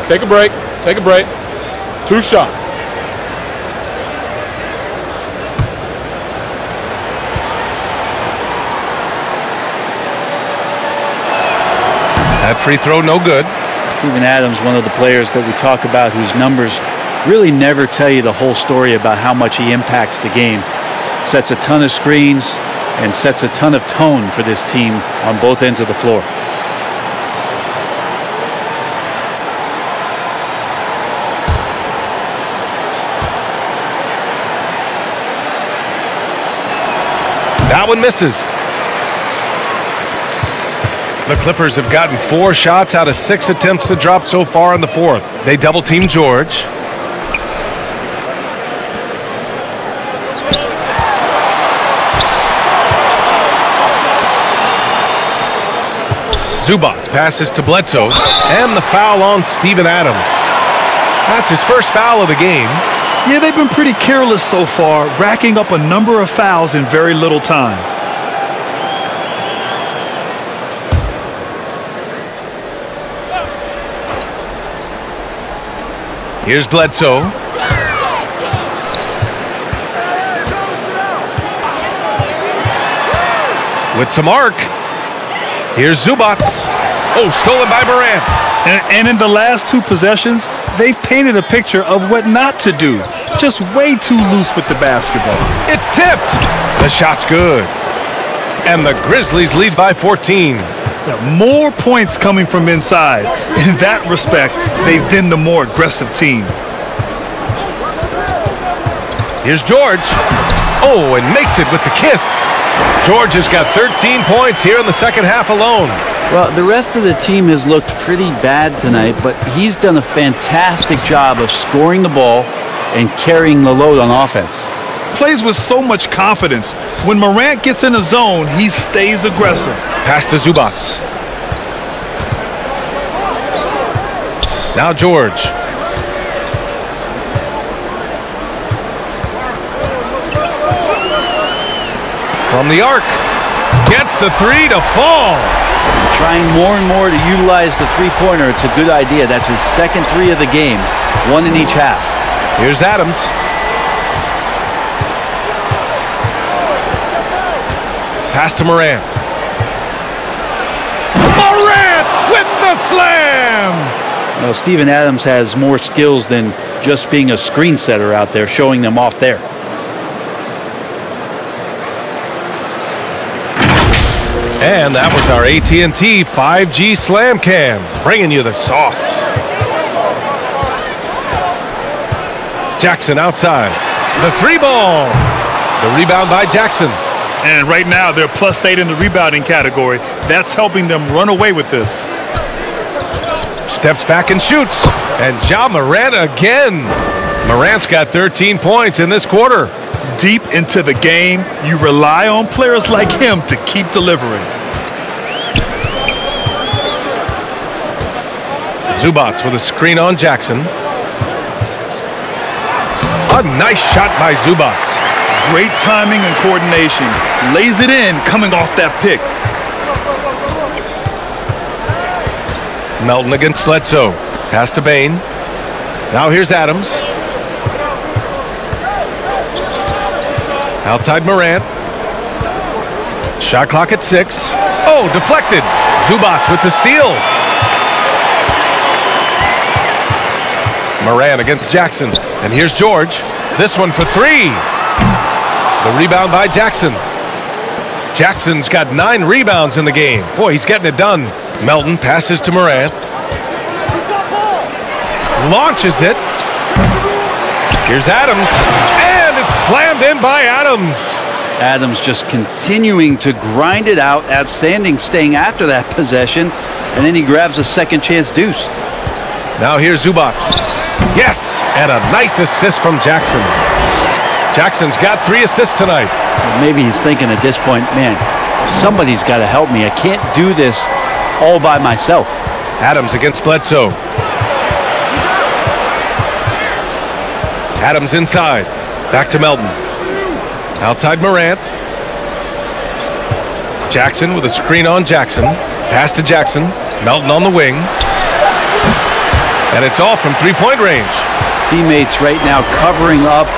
Take a break. Take a break. 2 shots. That free throw, no good. Steven Adams, one of the players that we talk about whose numbers really never tell you the whole story about how much he impacts the game. Sets a ton of screens and sets a ton of tone for this team on both ends of the floor. That one misses. The Clippers have gotten 4 shots out of 6 attempts to drop so far in the fourth. They double team George. Zubac passes to Bledsoe, and the foul on Steven Adams. That's his first foul of the game. Yeah, they've been pretty careless so far, racking up a number of fouls in very little time. Here's Bledsoe. With some arc. Here's Zubats. Oh, stolen by Morant. And in the last 2 possessions, they've painted a picture of what not to do. Just way too loose with the basketball. It's tipped. The shot's good. And the Grizzlies lead by 14. More points coming from inside. In that respect, they've been the more aggressive team. Here's George. Oh, and makes it with the kiss. George has got 13 points here in the second half alone. Well, the rest of the team has looked pretty bad tonight, but he's done a fantastic job of scoring the ball and carrying the load on offense. Plays with so much confidence. When Morant gets in a zone, he stays aggressive. Pass to Zubats. Now George. From the arc. Gets the 3 to fall. Trying more and more to utilize the three-pointer. It's a good idea. That's his second 3 of the game. 1 in each half. Here's Adams. Pass to Morant. Morant with the slam! Well, Steven Adams has more skills than just being a screen setter out there, showing them off there. And that was our AT&T 5G Slam Cam, bringing you the sauce. Jackson outside. The 3-ball. The rebound by Jackson. And right now, they're +8 in the rebounding category. That's helping them run away with this. Steps back and shoots. And Ja Morant again. Morant's got 13 points in this quarter. Deep into the game, you rely on players like him to keep delivering. Zubats with a screen on Jackson. A nice shot by Zubats. Great timing and coordination. Lays it in coming off that pick. Melton against Bledsoe. Pass to Bain. Now here's Adams. Outside Morant. Shot clock at 6. Oh, deflected. Zubats with the steal. Morant against Jackson. And here's George. This one for 3. The rebound by Jackson. Jackson's got 9 rebounds in the game. Boy, he's getting it done. Melton passes to Morant. Launches it. Here's Adams. And it's slammed in by Adams. Adams just continuing to grind it out, outstanding, staying after that possession, and then he grabs a second chance deuce. Now here's Zubats. Yes, and a nice assist from Jackson. Jackson's got 3 assists tonight. Maybe he's thinking at this point, man, somebody's got to help me. I can't do this all by myself. Adams against Bledsoe. Adams inside. Back to Melton. Outside Morant. Jackson with a screen on Jackson. Pass to Jackson. Melton on the wing. And it's all from 3-point range. Teammates right now covering up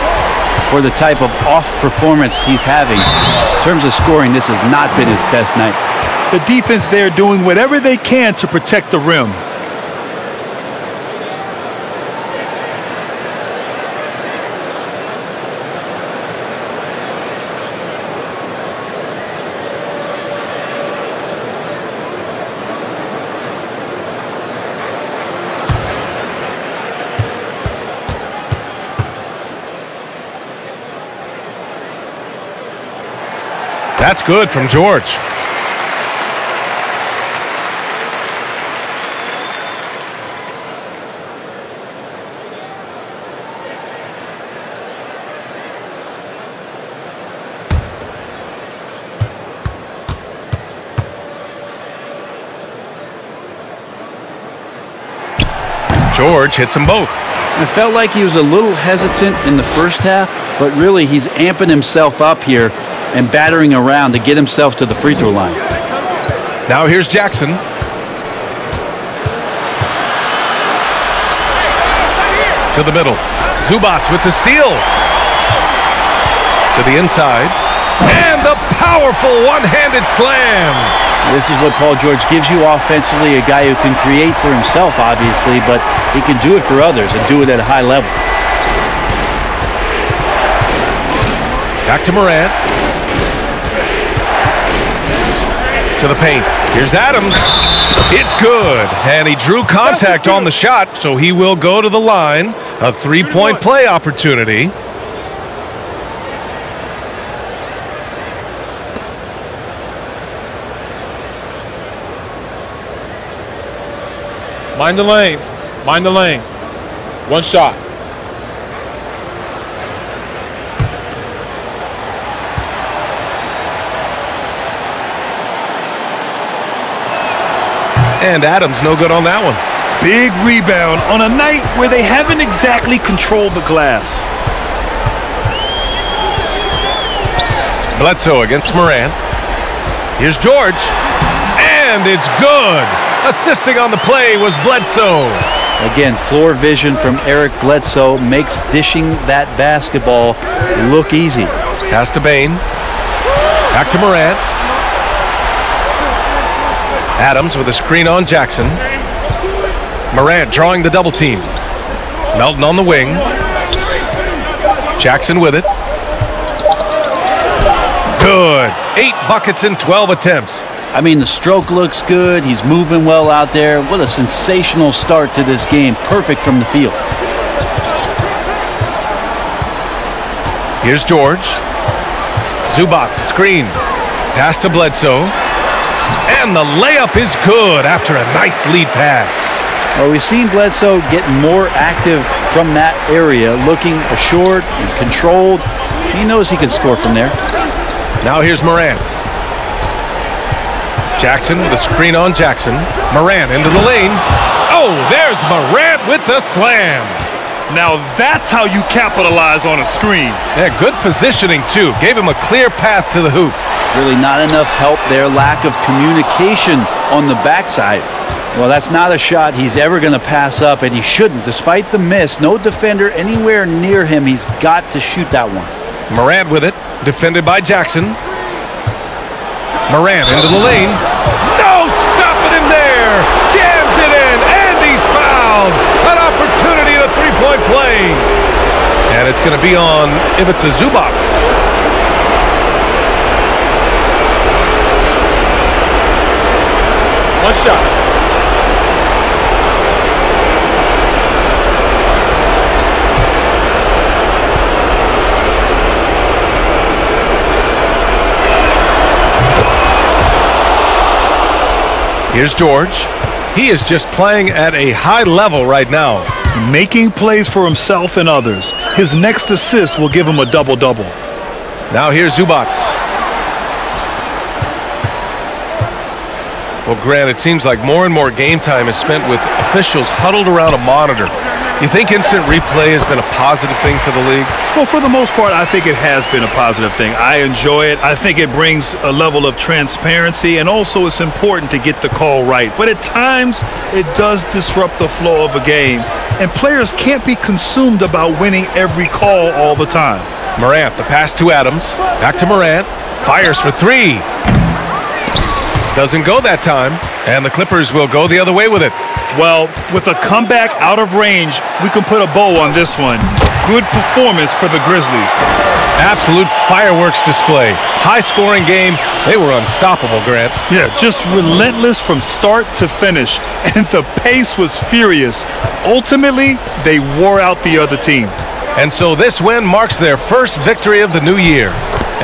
for the type of off performance he's having. In terms of scoring, this has not been his best night. The defense there doing whatever they can to protect the rim. That's good from George. George hits them both. It felt like he was a little hesitant in the first half, but really he's amping himself up here and battering around to get himself to the free throw line. Now here's Jackson. To the middle. Zubac with the steal. To the inside. And the powerful one-handed slam. This is what Paul George gives you offensively, a guy who can create for himself, obviously, but he can do it for others and do it at a high level. Back to Morant. To the paint. Here's Adams. It's good. And he drew contact on the shot, so he will go to the line. A three-point play opportunity. Mind the lanes. Mind the lanes. One shot. And Adams no good on that one. Big rebound on a night where they haven't exactly controlled the glass. Bledsoe against Morant. Here's George. And it's good. Assisting on the play was Bledsoe. Again, floor vision from Eric Bledsoe makes dishing that basketball look easy. Pass to Bane. Back to Morant. Adams with a screen on Jackson. Morant drawing the double team. Melton on the wing. Jackson with it. Good. 8 buckets in 12 attempts. I mean, the stroke looks good. He's moving well out there. What a sensational start to this game. Perfect from the field. Here's George. Zubac screen. Pass to Bledsoe. And the layup is good after a nice lead pass. Well, we've seen Bledsoe get more active from that area, looking assured and controlled. He knows he can score from there. Now here's Morant. Jackson with a screen on Jackson. Morant into the lane. Oh, there's Morant with the slam. Now that's how you capitalize on a screen. Yeah, good positioning, too. Gave him a clear path to the hoop. Really not enough help there. Lack of communication on the backside. Well, that's not a shot he's ever going to pass up, and he shouldn't. Despite the miss, no defender anywhere near him. He's got to shoot that one. Morant with it. Defended by Jackson. Morant into the lane. No stopping him there. Jams it in, and he's fouled. An opportunity at a three-point play. And it's going to be on Ivica Zubac. One shot. Here's George. He is just playing at a high level right now. Making plays for himself and others. His next assist will give him a double-double. Now here's Zubac. Well, Grant, it seems like more and more game time is spent with officials huddled around a monitor. You think instant replay has been a positive thing for the league? Well, for the most part, I think it has been a positive thing. I enjoy it. I think it brings a level of transparency, and also it's important to get the call right. But at times, it does disrupt the flow of a game, and players can't be consumed about winning every call all the time. Morant, the pass to Adams. Back to Morant. Fires for three. Doesn't go that time, and the Clippers will go the other way with it. Well, with a comeback out of range, we can put a bow on this one. Good performance for the Grizzlies. Absolute fireworks display. High-scoring game. They were unstoppable, Grant. Yeah, just relentless from start to finish, and the pace was furious. Ultimately, they wore out the other team. And so this win marks their first victory of the new year.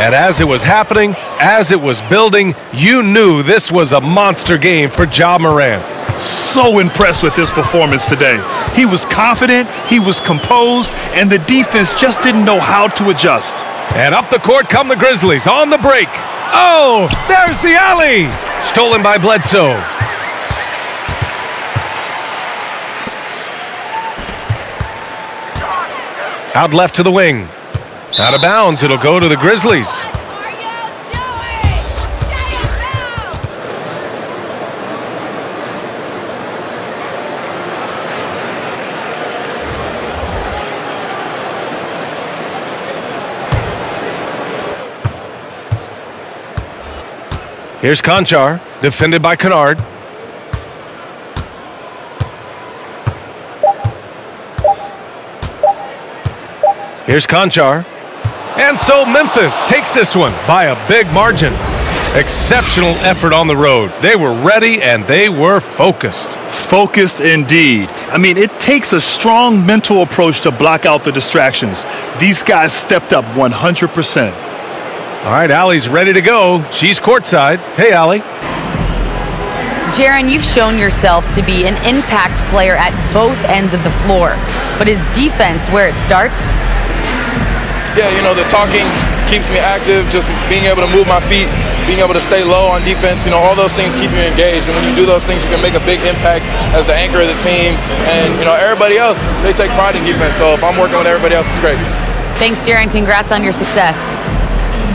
And as it was happening, as it was building, you knew this was a monster game for Ja Morant. So impressed with his performance today. He was confident, he was composed, and the defense just didn't know how to adjust. And up the court come the Grizzlies on the break. Oh, there's the alley! Stolen by Bledsoe. Out left to the wing. Out of bounds, it'll go to the Grizzlies. Here's Conchar, defended by Kennard. Here's Conchar. And so Memphis takes this one by a big margin. Exceptional effort on the road. They were ready and they were focused. Focused indeed. I mean, it takes a strong mental approach to block out the distractions. These guys stepped up 100%. All right, Allie's ready to go. She's courtside. Hey, Allie. Jaron, you've shown yourself to be an impact player at both ends of the floor. But is defense where it starts? Yeah, you know, the talking keeps me active, just being able to move my feet, being able to stay low on defense, you know, all those things keep you engaged. And when you do those things, you can make a big impact as the anchor of the team. And, you know, everybody else, they take pride in defense. So if I'm working with everybody else, it's great. Thanks, Jaron. Congrats on your success.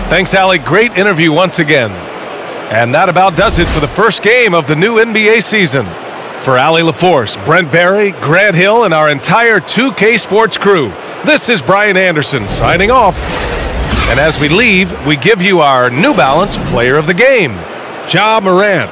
Thanks, Allie. Great interview once again. And that about does it for the first game of the new NBA season. For Allie LaForce, Brent Barry, Grant Hill, and our entire 2K Sports crew, this is Brian Anderson signing off. And as we leave, we give you our New Balance Player of the Game, Ja Morant.